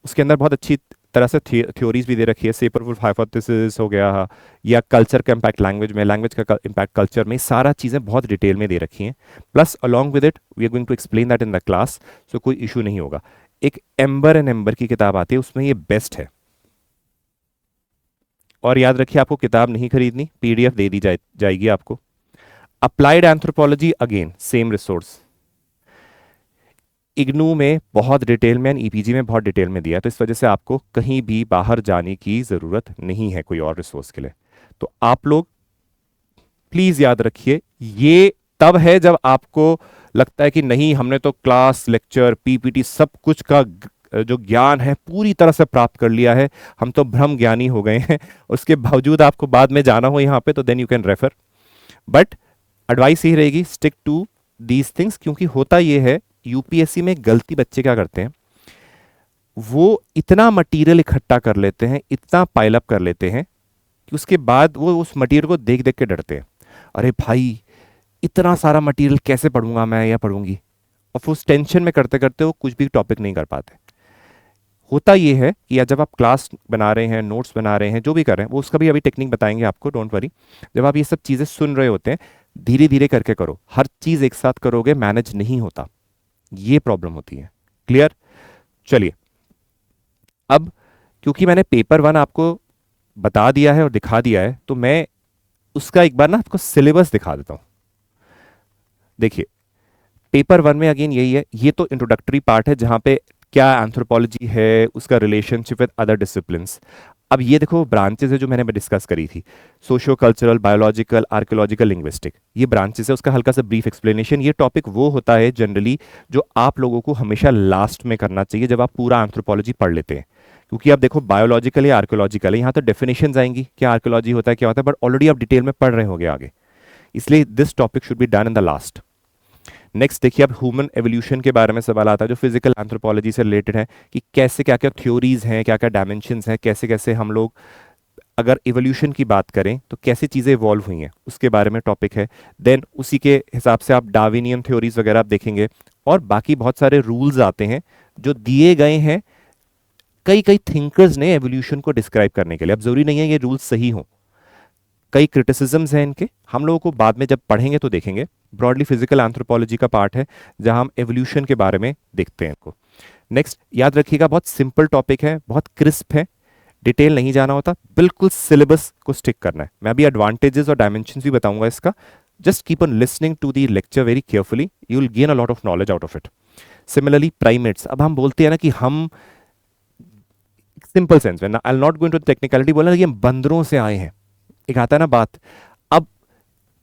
S1: उसके अंदर बहुत अच्छी तरह से थ्योरीज भी दे रखी है, सेपरवुल्फ हाइपोथेसिस हो गया, या कल्चर का इम्पैक्ट लैंग्वेज में, लैंग्वेज का इम्पैक्ट कल्चर में, सारा चीज़ें बहुत डिटेल में दे रखी हैं। Plus along with it we are going to explain that in the class, so कोई इशू नहीं होगा। एक एम्बर एंड एम्बर की किताब आती है, उसमें ये बेस्ट है। और याद रखिए आपको किताब नहीं खरीदनी, पीडीएफ दे दी जाएगी आपको। Applied anthropology again same resource, IGNOU में बहुत डिटेल में, ईपीजी में बहुत डिटेल में दिया है, तो इस वजह से आपको कहीं भी बाहर जाने की ज़रूरत नहीं है कोई और रिसोर्स के लिए। तो आप लोग प्लीज़ याद रखिए, ये तब है जब आपको लगता है कि नहीं हमने तो क्लास लेक्चर पीपीटी सब कुछ का जो ज्ञान है पूरी तरह से प्राप्त कर लिया है, हम तो ब्रह्म ज्ञानी हो गए हैं, उसके बावजूद आपको बाद में जाना हो यहाँ पे, तो then you can refer. But advice यही रहेगी, स्टिक टू दीज थिंग्स, क्योंकि होता ये है यूपीएससी में गलती बच्चे क्या करते हैं, वो इतना मटेरियल इकट्ठा कर लेते हैं, इतना पाइल अप कर लेते हैं कि उसके बाद वो उस मटेरियल को देख देख के डरते हैं, अरे भाई इतना सारा मटेरियल कैसे पढ़ूंगा मैं या पढ़ूंगी, और उस टेंशन में करते करते वो कुछ भी टॉपिक नहीं कर पाते। होता ये है कि या जब आप क्लास बना रहे हैं, नोट्स बना रहे हैं, जो भी कर रहे हैं, वो उसका भी अभी टेक्निक बताएंगे आपको, डोंट वरी। जब आप ये सब चीज़ें सुन रहे होते हैं, धीरे धीरे करके करो, हर चीज़ एक साथ करोगे मैनेज नहीं होता, ये प्रॉब्लम होती है। क्लियर? चलिए, अब क्योंकि मैंने पेपर 1 आपको बता दिया है और दिखा दिया है, तो मैं उसका एक बार ना आपको सिलेबस दिखा देता हूं। देखिए पेपर 1 में अगेन यही है, ये तो इंट्रोडक्टरी पार्ट है जहां पे क्या एंथ्रोपोलॉजी है, उसका रिलेशनशिप विद अदर डिसिप्लिन्स। अब ये देखो ब्रांचेस है जो मैंने डिस्कस करी थी, socio cultural, biological, archaeological, linguistic, ये ब्रांचेस है, उसका हल्का सा ब्रीफ एक्सप्लेनेशन। ये टॉपिक वो होता है जनरली जो आप लोगों को हमेशा लास्ट में करना चाहिए जब आप पूरा एंथ्रोपोलॉजी पढ़ लेते हैं, क्योंकि आप देखो बायोलॉजिकल या आर्कियोलॉजिकल है, यहाँ तो डेफिनेशन आएंगी क्या आर्कियोलॉजी होता है क्या होता है, बट ऑलरेडी आप डिटेल में पढ़ रहे होंगे आगे, इसलिए this topic should be done in the last. Next देखिए, अब ह्यूमन एवोल्यूशन के बारे में सवाल आता है जो फिजिकल एंथ्रोपोलॉजी से रिलेटेड है, कि कैसे क्या क्या थ्योरीज हैं, क्या क्या डायमेंशंस हैं, कैसे कैसे हम लोग अगर इवोल्यूशन की बात करें तो कैसे चीज़ें इवॉल्व हुई हैं, उसके बारे में टॉपिक है। देन उसी के हिसाब से आप डार्विनियन थ्योरीज वगैरह आप देखेंगे, और बाकी बहुत सारे रूल्स आते हैं जो दिए गए हैं कई कई थिंकर्स ने एवोल्यूशन को डिस्क्राइब करने के लिए। अब जरूरी नहीं है ये रूल्स सही हों, कई क्रिटिसिज्म्स हैं इनके, हम लोगों को बाद में जब पढ़ेंगे तो देखेंगे। ब्रॉडली फिजिकल एंथ्रोपोलॉजी का पार्ट है जहां हम एवोल्यूशन के बारे में देखते हैं इनको। नेक्स्ट याद रखिएगा, बहुत सिंपल टॉपिक है, बहुत क्रिस्प है, डिटेल नहीं जाना होता, बिल्कुल सिलेबस को स्टिक करना है। मैं अभी एडवांटेजेस और डायमेंशंस भी बताऊंगा इसका। Just keep on listening to the lecture very carefully, you will gain a lot of knowledge out of it. Similarly primates, अब हम बोलते हैं ना कि हम सिंपल सेंस में ना, I am not going to technicality, बोला कि हम बंदरों से आए हैं, एक आता है ना बात। अब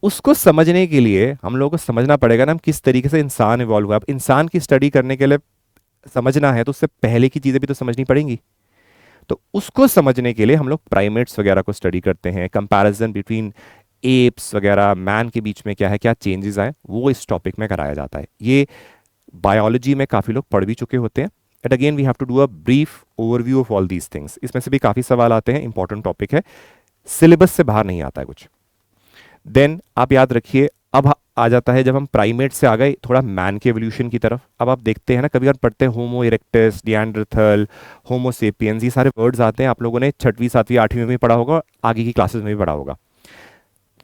S1: उसको समझने के लिए हम लोगों को समझना पड़ेगा ना हम किस तरीके से इंसान इवॉल्व हुआ। अब इंसान की स्टडी करने के लिए समझना है तो उससे पहले की चीजें भी तो समझनी पड़ेंगी। तो उसको समझने के लिए हम लोग प्राइमेट्स वगैरह को स्टडी करते हैं, कंपैरिजन बिटवीन एप्स वगैरह, मैन के बीच में क्या है, क्या चेंजेस आए, वो इस टॉपिक में कराया जाता है। ये बायोलॉजी में काफ़ी लोग पढ़ भी चुके होते हैं। But again we have to do a brief overview of all these things. इसमें से भी काफ़ी सवाल आते हैं, इंपॉर्टेंट टॉपिक है, सिलेबस से बाहर नहीं आता है कुछ। देन आप याद रखिए, अब आ जाता है जब हम प्राइमेट से आ गए थोड़ा मैन के एवोल्यूशन की तरफ। अब आप देखते हैं ना, कभी आप पढ़ते हैं होमो इरेक्टस, निएंडरथल, होमो सेपियंस, ये सारे वर्ड्स आते हैं, आप लोगों ने छठवीं सातवीं आठवीं में भी पढ़ा होगा, आगे की क्लासेस में भी पढ़ा होगा।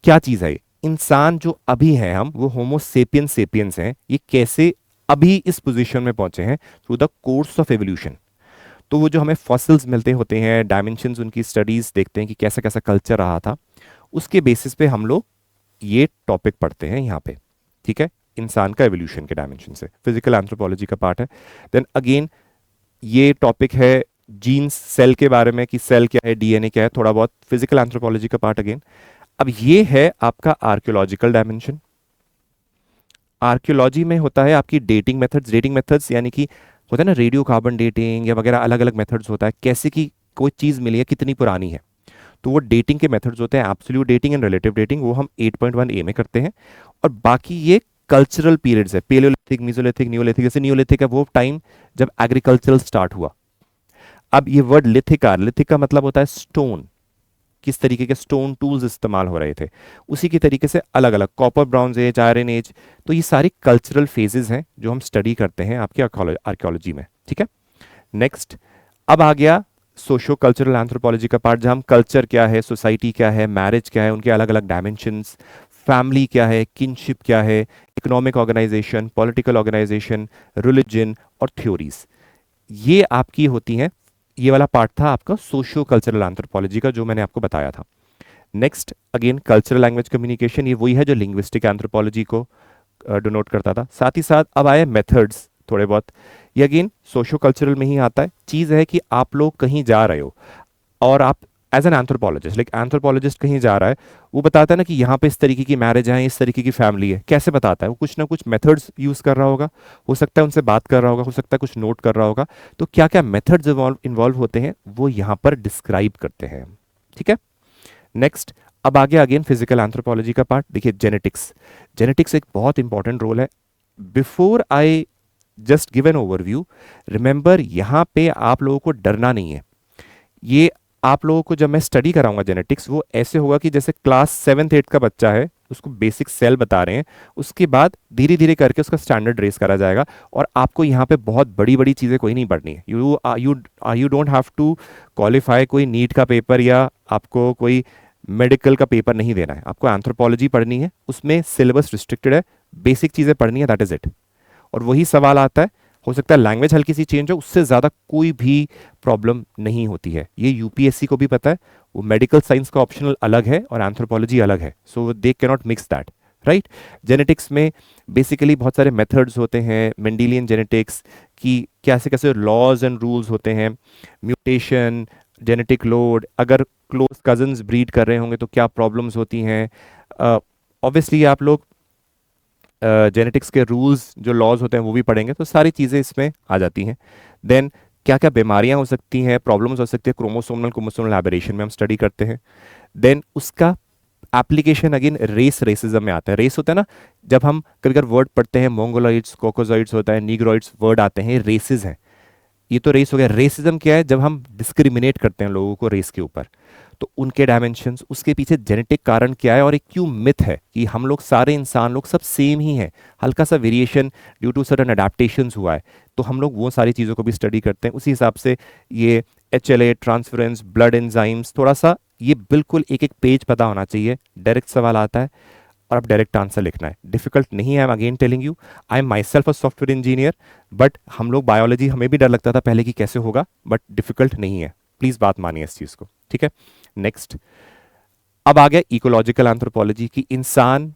S1: क्या चीज़ है ये? इंसान जो अभी है हम, वो होमो सेपियंस सेपियंस हैं। ये कैसे अभी इस पोजीशन में पहुंचे हैं? Through the course of evolution. तो वो जो हमें फॉसिल्स मिलते होते हैं, डायमेंशंस, उनकी स्टडीज देखते हैं कि कैसा कैसा कल्चर रहा था, उसके बेसिस पे हम लोग ये टॉपिक पढ़ते हैं यहाँ पे, ठीक है, इंसान का एवोल्यूशन के डायमेंशन से। फिजिकल एंथ्रोपोलॉजी का पार्ट है। देन अगेन ये टॉपिक है जीन्स, सेल के बारे में, कि सेल क्या है, डीएनए क्या है, थोड़ा बहुत फिजिकल एंथ्रोपोलॉजी का पार्ट अगेन। अब ये है आपका आर्कियोलॉजिकल डायमेंशन। आर्कियोलॉजी में होता है आपकी डेटिंग मेथड्स। डेटिंग मेथड्स यानी कि होता है ना रेडियो कार्बन डेटिंग या वगैरह, अलग अलग मेथड्स होता है, कैसे कि कोई चीज़ मिली है कितनी पुरानी है। तो वो डेटिंग के मेथड्स होते हैं, absolute dating and relative dating, वो हम 8.1 ए में करते हैं। और बाकी ये कल्चरल पीरियड्स है, पेलियोलिथिक, मीसोलिथिक, नियोलिथिक। जैसे नियोलिथिक है वो टाइम जब एग्रीकल्चरल स्टार्ट हुआ। अब ये वर्ड लिथिक आ, लिथिक का मतलब होता है स्टोन, किस तरीके के स्टोन टूल्स इस्तेमाल हो रहे थे, उसी की तरीके से अलग अलग, copper bronze age, iron age. तो ये सारी कल्चरल फेजेस हैं जो हम स्टडी करते हैं आपकी आर्कियोलॉजी में, ठीक है। नेक्स्ट अब आ गया सोशो कल्चरल एंथ्रोपोलॉजी का पार्ट, जहां हम कल्चर क्या है, सोसाइटी क्या है, मैरिज क्या है, उनके अलग अलग डायमेंशंस, फैमिली क्या है, किनशिप क्या है, economic organisation, political organisation, religion और थ्योरीज, ये आपकी होती हैं। ये वाला पार्ट था आपका सोशियो कल्चरल एंथ्रोपोलॉजी का जो मैंने आपको बताया था। Next again cultural language communication, ये वही है जो लिंग्विस्टिक एंथ्रोपोलॉजी को डिनोट करता था। साथ ही साथ अब आए मेथड्स थोड़े बहुत, ये अगेन सोशियो कल्चरल में ही आता है। चीज़ है कि आप लोग कहीं जा रहे हो और आप as an anthropologist, like anthropologist कहीं जा रहा है, वो बताता है ना कि यहाँ पे इस तरीके की मैरिज है, इस तरीके की फैमिली है। कैसे बताता है? वो कुछ ना कुछ मेथड्स यूज कर रहा होगा, हो सकता है उनसे बात कर रहा होगा, हो सकता है कुछ नोट कर रहा होगा। तो क्या क्या मेथड्स इन्वॉल्व होते हैं वो यहाँ पर डिस्क्राइब करते हैं, ठीक है। नेक्स्ट अब आगे अगेन फिजिकल एंथ्रोपोलॉजी का पार्ट देखिए, जेनेटिक्स। जेनेटिक्स एक बहुत इंपॉर्टेंट रोल है। Before I just give an overview, remember यहाँ पे आप लोगों को डरना नहीं है। ये आप लोगों को जब मैं स्टडी कराऊंगा जेनेटिक्स, वो ऐसे होगा कि जैसे क्लास 7th 8th का बच्चा है, उसको बेसिक सेल बता रहे हैं, उसके बाद धीरे धीरे करके उसका स्टैंडर्ड रेस करा जाएगा। और आपको यहाँ पे बहुत बड़ी बड़ी चीज़ें कोई नहीं पढ़नी है। You don't have to qualify कोई नीट का पेपर या आपको कोई मेडिकल का पेपर नहीं देना है। आपको एंथ्रोपोलॉजी पढ़नी है, उसमें सिलेबस रिस्ट्रिक्टेड है, बेसिक चीज़ें पढ़नी है, दैट इज इट। और वही सवाल आता है, हो सकता है लैंग्वेज हल्की सी चेंज हो, उससे ज़्यादा कोई भी प्रॉब्लम नहीं होती है। ये यूपीएससी को भी पता है। वो मेडिकल साइंस का ऑप्शनल अलग है और एंथ्रोपोलॉजी अलग है, so they can not mix that, right. Genetics में बेसिकली बहुत सारे मेथड्स होते हैं, मेंडेलियन जेनेटिक्स की कैसे कैसे लॉज एंड रूल्स होते हैं, म्यूटेशन, जेनेटिक लोड, अगर क्लोज कजन्स ब्रीड कर रहे होंगे तो क्या प्रॉब्लम्स होती हैं। ऑब्वियसली आप लोग जेनेटिक्स के रूल्स जो लॉज होते हैं वो भी पढ़ेंगे, तो सारी चीज़ें इसमें आ जाती हैं। देन क्या क्या बीमारियां हो सकती हैं, प्रॉब्लम्स हो सकती है, क्रोमोसोमल एबेरेशन में हम स्टडी करते हैं। देन उसका एप्लीकेशन अगेन रेसिज्म में आता है। रेस होता है ना, जब हम कभी कभी वर्ड पढ़ते हैं, मोंगोलॉइड्स, कोकोजॉइड्स होता है, नीग्रोइड्स वर्ड आते हैं, रेसेस हैं। ये तो रेस हो गया। रेसिज्म क्या है? जब हम डिस्क्रिमिनेट करते हैं लोगों को रेस के ऊपर, तो उनके डायमेंशंस, उसके पीछे जेनेटिक कारण क्या है, और एक क्यों मिथ है कि हम लोग सारे इंसान लोग सब सेम ही हैं, हल्का सा variation due to certain adaptations हुआ है। तो हम लोग वो सारी चीज़ों को भी स्टडी करते हैं। उसी हिसाब से ये HLA ट्रांसफरेंस, ब्लड एंजाइम्स, थोड़ा सा ये बिल्कुल एक एक पेज पता होना चाहिए। डायरेक्ट सवाल आता है, और आप डायरेक्ट आंसर लिखना है। डिफिकल्ट नहीं है, I am again telling you, I am my self a software engineer, but हम लोग बायोलॉजी, हमें भी डर लगता था पहले कि कैसे होगा, बट डिफिकल्ट नहीं है, प्लीज बात मानिए इस चीज को, ठीक है। नेक्स्ट, अब आ गया इकोलॉजिकल एंथ्रोपोलॉजी की इंसान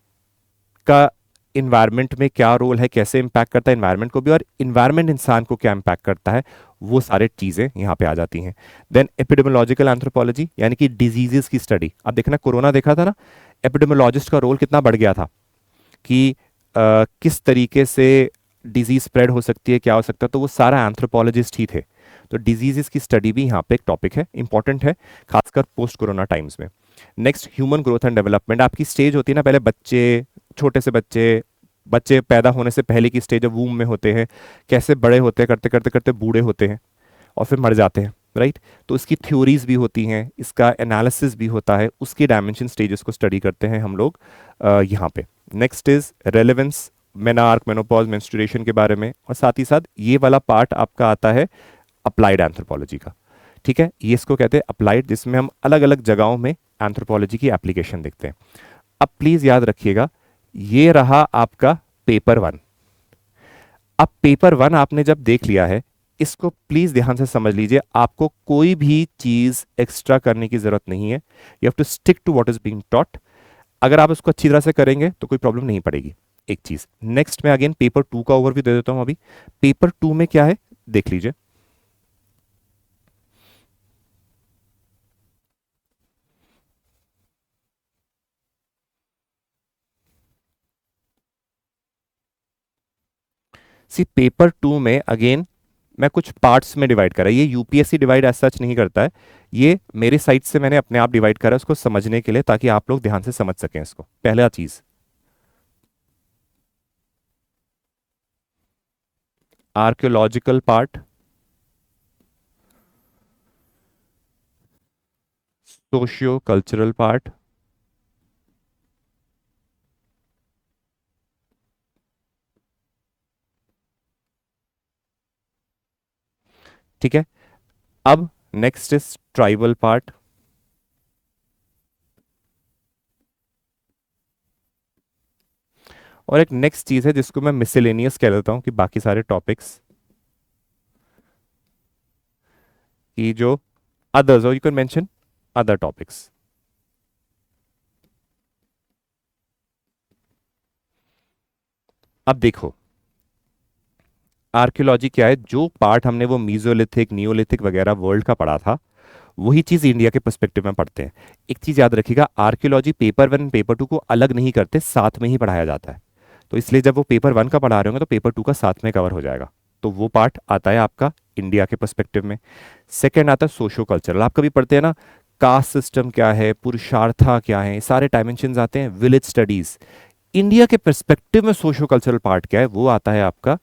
S1: का इन्वायरमेंट में क्या रोल है, कैसे इंपैक्ट करता है इन्वायरमेंट को भी, और इन्वायरमेंट इंसान को क्या इंपैक्ट करता है, वो सारे चीजें यहाँ पे आ जाती हैं। देन एपिडेमियोलॉजिकल एंथ्रोपोलॉजी, यानी कि डिजीजेस की स्टडी। अब देखना, कोरोना देखा था ना, एपिडेमियोलॉजिस्ट का रोल कितना बढ़ गया था कि किस तरीके से डिजीज स्प्रेड हो सकती है, क्या हो सकता है, तो वो सारा एंथ्रोपोलॉजिस्ट ही थे। तो डिजीजेस की स्टडी भी यहाँ पे एक टॉपिक है, इंपॉर्टेंट है, खासकर पोस्ट कोरोना टाइम्स में। Next, human growth and development. आपकी स्टेज होती है ना, पहले बच्चे, छोटे से बच्चे, बच्चे पैदा होने से पहले की स्टेज, जब वूम में होते हैं, कैसे बड़े होते हैं, करते करते करते बूढ़े होते हैं और फिर मर जाते हैं, राइट। तो इसकी थ्योरीज भी होती हैं, इसका एनालिसिस भी होता है, उसकी डायमेंशन स्टेजेस को स्टडी करते हैं हम लोग यहाँ पे। Next is relevance, menarche, menopause, menstruation के बारे में, और साथ ही साथ ये वाला पार्ट आपका आता है अप्लाइड एंथ्रोपोलॉजी का, ठीक है। ये इसको कहते हैं अप्लाइड, जिसमें हम अलग अलग जगहों में एंथ्रोपोलॉजी की एप्लीकेशन देखते हैं। अब प्लीज याद रखिएगा, ये रहा आपका पेपर वन। अब पेपर वन आपने जब देख लिया है, इसको प्लीज ध्यान से समझ लीजिए, आपको कोई भी चीज एक्स्ट्रा करने की जरूरत नहीं है, you have to stick to what is being taught. अगर आप इसको अच्छी तरह से करेंगे तो कोई प्रॉब्लम नहीं पड़ेगी। एक चीज, नेक्स्ट में अगेन पेपर टू का ओवरव्यू दे देता हूं अभी। पेपर टू में क्या है देख लीजिए। सी पेपर टू में अगेन मैं कुछ पार्ट्स में डिवाइड करा, ये यूपीएससी डिवाइड एज सच नहीं करता है, ये मेरे साइड से मैंने अपने आप डिवाइड करा उसको समझने के लिए, ताकि आप लोग ध्यान से समझ सकें इसको। पहला चीज, archaeological part, socio cultural part, ठीक है। अब नेक्स्ट इज ट्राइबल पार्ट, और एक नेक्स्ट चीज है जिसको मैं मिसलेनियस कह देता हूं, कि बाकी सारे टॉपिक्स की जो अदर्स, और you can mention other topics. अब देखो, आर्कियोलॉजी क्या है, जो पार्ट हमने वो मीजोलिथिक, नियोलिथिक वगैरह वर्ल्ड का पढ़ा था, वही चीज इंडिया के पर्सपेक्टिव में पढ़ते हैं। एक चीज याद रखिएगा, archaeology paper one paper two को अलग नहीं करते, साथ में ही पढ़ाया जाता है। तो इसलिए जब वो पेपर वन का पढ़ा रहे होंगे तो पेपर टू का साथ में कवर हो जाएगा। तो वो पार्ट आता है आपका इंडिया के पर्सपेक्टिव में। सेकेंड आता है सोशो कल्चरल, आप कभी पढ़ते हैं ना, कास्ट सिस्टम क्या है, पुरुषार्था क्या है, सारे डायमेंशन आते हैं। विलेज स्टडीज, इंडिया के पर्सपेक्टिव में सोशो कल्चरल पार्ट क्या है, वो आता है आपका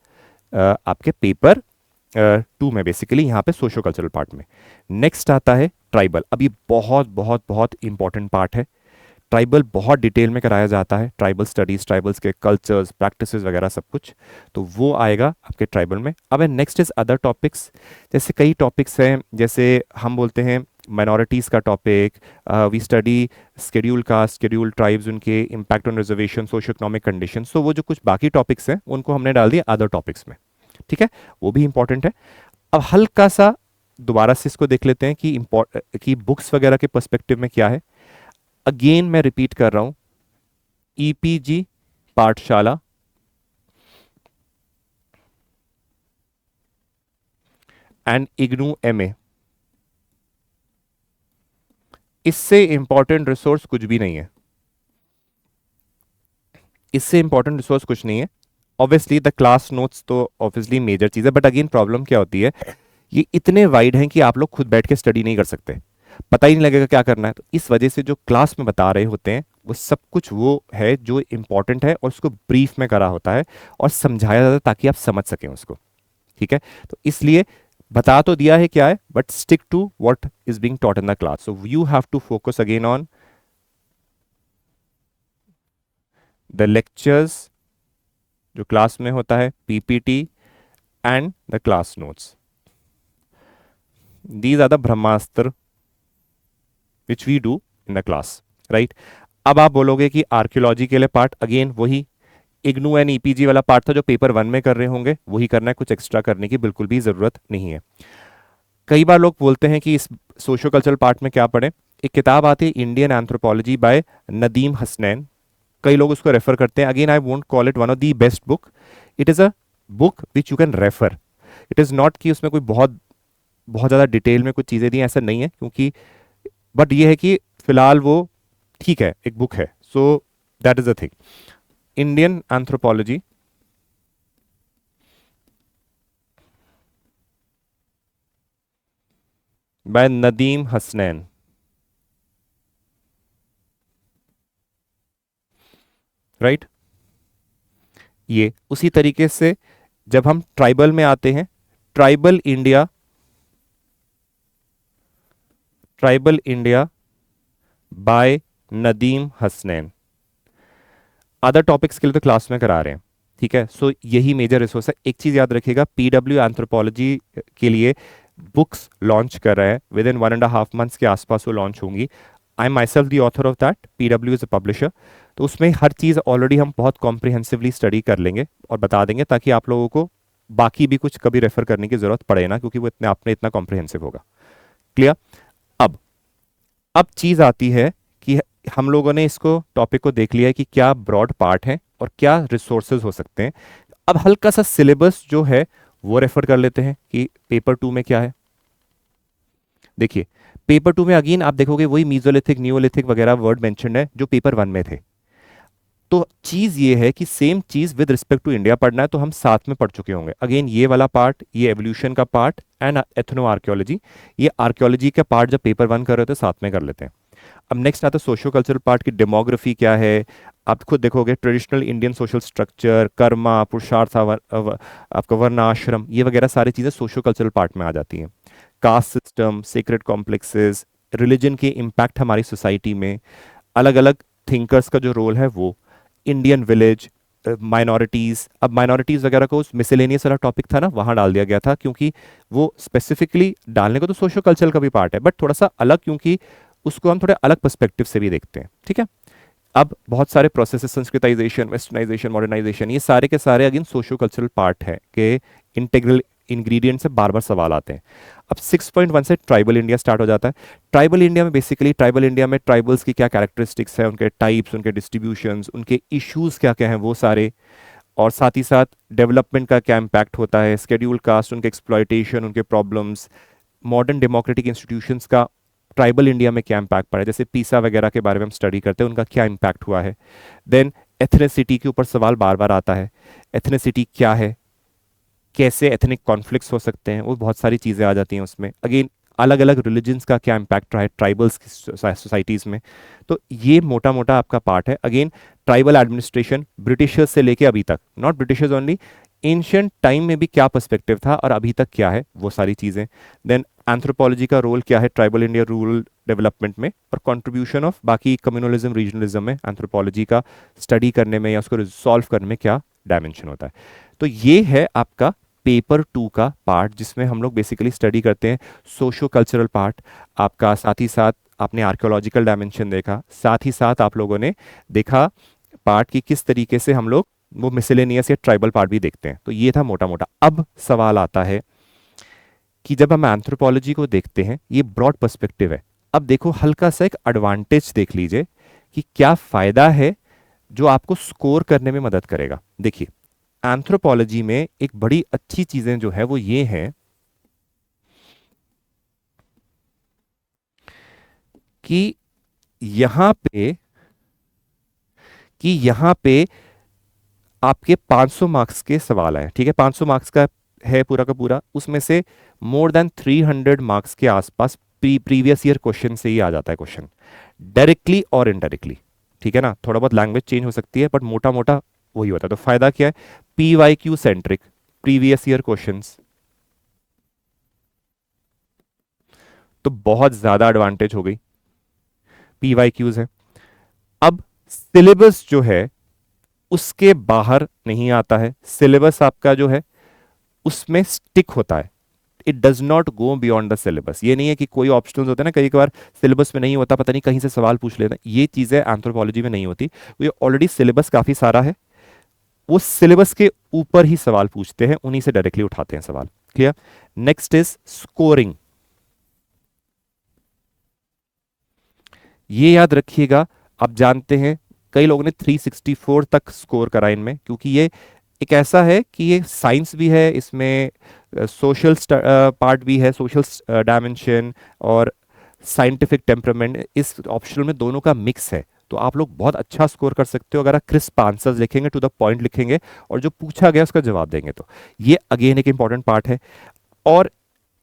S1: आपके पेपर टू में, बेसिकली यहाँ पे सोशो कल्चरल पार्ट में। नेक्स्ट आता है ट्राइबल। अब ये बहुत बहुत बहुत इंपॉर्टेंट पार्ट है। ट्राइबल बहुत डिटेल में कराया जाता है, ट्राइबल स्टडीज, ट्राइबल्स के कल्चर्स, प्रैक्टिसेस वगैरह सब कुछ, तो वो आएगा आपके ट्राइबल में। अब नेक्स्ट इज अदर टॉपिक्स, जैसे कई टॉपिक्स हैं, जैसे हम बोलते हैं माइनॉरिटीज़ का topic, we study schedule caste, schedule tribes, उनके impact on reservation, socio economic condition. तो वो जो कुछ बाकी टॉपिक्स हैं उनको हमने डाल दिया अदर टॉपिक्स में, ठीक है, वो भी इंपॉर्टेंट है। अब हल्का सा दोबारा से इसको देख लेते हैं कि बुक्स वगैरह के पर्सपेक्टिव में क्या है। अगेन मैं रिपीट कर रहा हूं, ईपीजी पाठशाला एंड इग्नू एमए, इससे इंपॉर्टेंट रिसोर्स कुछ भी नहीं है, इससे इंपॉर्टेंट रिसोर्स कुछ नहीं है। ऑब्वियसली द क्लास नोट्स तो ऑब्वियसली मेजर चीज है, बट अगेन प्रॉब्लम क्या होती है, ये इतने वाइड हैं कि आप लोग खुद बैठ के स्टडी नहीं कर सकते, पता ही नहीं लगेगा क्या करना है। तो इस वजह से जो क्लास में बता रहे होते हैं वो सब कुछ वो है जो इंपॉर्टेंट है, और उसको ब्रीफ में करा होता है और समझाया जाता है ताकि आप समझ सकें उसको, ठीक है। तो इसलिए बता तो दिया है क्या है, but stick to what is being taught in the class. So you have to focus again on the lectures जो क्लास में होता है, PPT and the class notes. These are the brahmastra which we do in the class, right. अब आप बोलोगे कि archaeology के लिए पार्ट, अगेन वही इग्नू एंड ईपीजी वाला पार्ट था जो पेपर 1 में कर रहे होंगे, वही करना है, कुछ एक्स्ट्रा करने की बिल्कुल भी जरूरत नहीं है। कई बार लोग बोलते हैं कि इस सोशो कल्चरल पार्ट में क्या पढ़ें। एक किताब आती है Indian anthropology by Nadeem Hasnain, कई लोग उसको रेफर करते हैं। Again I won't call it one of the best book, it is a book which you can refer. It is not कि उसमें कोई बहुत बहुत ज़्यादा डिटेल में कुछ चीज़ें दी हैं, ऐसा नहीं है, क्योंकि बट ये है कि फिलहाल वो ठीक है, एक बुक है। So that is the thing, Indian anthropology by Nadeem Hasnain, right. ये उसी तरीके से जब हम ट्राइबल में आते हैं, tribal India, tribal India by Nadeem Hasnain. Other topics के लिए तो क्लास में करा रहे हैं, ठीक है। सो यही मेजर रिसोर्स है। एक चीज याद रखिएगा, पीडब्ल्यू एंथ्रोपोलॉजी के लिए बुक्स लॉन्च कर रहा है, विद इन 1.5 मंथ्स के आसपास वो लॉन्च होंगी। I am myself the author of that, PW is a publisher. तो उसमें हर चीज़ ऑलरेडी हम बहुत कॉम्प्रिहेंसिवली स्टडी कर लेंगे और बता देंगे, ताकि आप लोगों को बाकी भी कुछ कभी रेफर करने की जरूरत पड़े ना, क्योंकि वो इतने आप में इतना कॉम्प्रिहेंसिव होगा। क्लियर। अब अब चीज आती है कि हम लोगों ने इसको टॉपिक को देख लिया है कि क्या ब्रॉड पार्ट है और क्या रिसोर्सेज हो सकते हैं। अब हल्का सा सिलेबस जो है वो रेफर कर लेते हैं कि पेपर 2 में क्या है। देखिए, पेपर 2 में अगेन आप देखोगे वही मीजोलिथिक नियोलिथिक वगैरह वर्ड मेंशन है जो पेपर 1 में थे। तो चीज ये है कि सेम चीज विद रिस्पेक्ट टू इंडिया पढ़ना है, तो हम साथ में पढ़ चुके होंगे। अगेन ये वाला पार्ट, ये एवोल्यूशन का पार्ट एंड एथनो आर्कियोलॉजी, ये आर्कियोलॉजी का पार्ट जब पेपर 1 कर रहे थे साथ में कर लेते हैं। अब नेक्स्ट आता है सोशो कल्चरल पार्ट की डेमोग्राफी क्या है। आप खुद देखोगे traditional Indian social structure, Karma, पुरुषार्थ, आपका वर्ण आश्रम, ये वगैरह सारी चीजें सोशो कल्चरल पार्ट में आ जाती हैं। Caste system, secret complexes, religion के इम्पैक्ट हमारी सोसाइटी में, अलग अलग थिंकर्स का जो रोल है वो, इंडियन विलेज, माइनॉरिटीज। अब माइनॉरिटीज वगैरह को उस मिसलेनियस वाला टॉपिक था ना, वहां डाल दिया गया था, क्योंकि वो स्पेसिफिकली डालने को तो सोशो कल्चरल का भी पार्ट है, बट थोड़ा सा अलग, क्योंकि उसको हम थोड़े अलग पर्सपेक्टिव से भी देखते हैं, ठीक है। अब बहुत सारे प्रोसेसेस, संस्कृताइजेशन, वेस्टर्नाइजेशन, मॉडर्नाइजेशन, ये सारे के सारे अगेन सोशो कल्चरल पार्ट है के इंटीग्रल इंग्रेडिएंट से बार बार सवाल आते हैं। अब 6.1 से ट्राइबल इंडिया स्टार्ट हो जाता है। ट्राइबल इंडिया में बेसिकली, ट्राइबल इंडिया में ट्राइबल्स की क्या कैरेक्टरिस्टिक्स है, उनके टाइप्स, उनके डिस्ट्रीब्यूशंस, उनके इश्यूज क्या क्या हैं वो सारे, और साथ ही साथ डेवलपमेंट का क्या इम्पैक्ट होता है, स्केड्यूल कास्ट, उनके एक्सप्लॉयटेशन, उनके प्रॉब्लम्स, मॉडर्न डेमोक्रेटिक इंस्टीट्यूशंस का ट्राइबल इंडिया में क्या इम्पैक्ट पड़ा है, जैसे पीसा वगैरह के बारे में हम स्टडी करते हैं, उनका क्या इम्पैक्ट हुआ है। देन एथनिसिटी के ऊपर सवाल बार बार आता है, एथनिसिटी क्या है, कैसे एथनिक कॉन्फ्लिक्ट्स हो सकते हैं, वो बहुत सारी चीज़ें आ जाती हैं उसमें। अगेन अलग अलग रिलीजन्स का क्या इम्पैक्ट रहा है ट्राइबल्स की सोसाइटीज़ में। तो ये मोटा मोटा आपका पार्ट है। अगेन ट्राइबल एडमिनिस्ट्रेशन ब्रिटिशर्स से लेके अभी तक, not Britishers only, ancient time में भी क्या पर्सपेक्टिव था और अभी तक क्या है, वो सारी चीज़ें। देन एंथ्रोपोलॉजी का रोल क्या है ट्राइबल इंडिया रूरल डेवलपमेंट में, और कंट्रीब्यूशन ऑफ बाकी कम्युनलिज्म, रीजनलिज्म में एंथ्रोपोलॉजी का स्टडी करने में या उसको रिजॉल्व करने में क्या डायमेंशन होता है। तो ये है आपका पेपर 2 का पार्ट, जिसमें हम लोग बेसिकली स्टडी करते हैं सोशो कल्चरल पार्ट आपका। साथ ही साथ आपने आर्कियोलॉजिकल डायमेंशन देखा, साथ ही साथ आप लोगों ने देखा पार्ट की किस तरीके से हम लोग वो मिसलेनियस या ट्राइबल पार्ट भी देखते हैं। तो ये था मोटा मोटा। अब सवाल आता है कि जब हम एंथ्रोपोलॉजी को देखते हैं, ये ब्रॉड पर्सपेक्टिव है। अब देखो हल्का सा एक एडवांटेज देख लीजिए कि क्या फायदा है जो आपको स्कोर करने में मदद करेगा। देखिए, एंथ्रोपोलॉजी में एक बड़ी अच्छी चीजें जो है वो ये है कि यहां पे कि यहां पे आपके 500 मार्क्स के सवाल आए, ठीक है। 500 मार्क्स का है पूरा का पूरा, उसमें से मोर देन 300 मार्क्स के आसपास प्रीवियस ईयर क्वेश्चन से ही आ जाता है क्वेश्चन, डायरेक्टली और इनडायरेक्टली, ठीक है ना। थोड़ा बहुत लैंग्वेज चेंज हो सकती है, बट मोटा मोटा वही होता है। तो फायदा क्या है, PYQ centric previous year questions, तो बहुत ज्यादा एडवांटेज हो गई, PYQs है। अब सिलेबस जो है उसके बाहर नहीं आता है, सिलेबस आपका जो है उसमें स्टिक होता है, it does not go beyond the syllabus. ये नहीं है कि कोई ऑप्शंस होते हैं ना, कई बार सिलेबस में नहीं होता, पता नहीं कहीं से सवाल पूछ लेते हैं, ये चीजें एंथ्रोपोलॉजी में नहीं होती। ये ऑलरेडी सिलेबस काफी सारा है, वो सिलेबस के ऊपर ही सवाल पूछते हैं, उन्हीं से डायरेक्टली उठाते हैं सवाल। क्लियर। Next is scoring. ये याद रखिएगा, आप जानते हैं कई लोगों ने 364 तक स्कोर करा इनमें, क्योंकि ये एक ऐसा है कि ये साइंस भी है, इसमें सोशल पार्ट भी है, सोशल डायमेंशन और साइंटिफिक टेम्परामेंट, इस ऑप्शनल में दोनों का मिक्स है। तो आप लोग बहुत अच्छा स्कोर कर सकते हो अगर आप क्रिस्प आंसर्स लिखेंगे, टू द पॉइंट लिखेंगे और जो पूछा गया उसका जवाब देंगे। तो ये अगेन एक इंपॉर्टेंट पार्ट है। और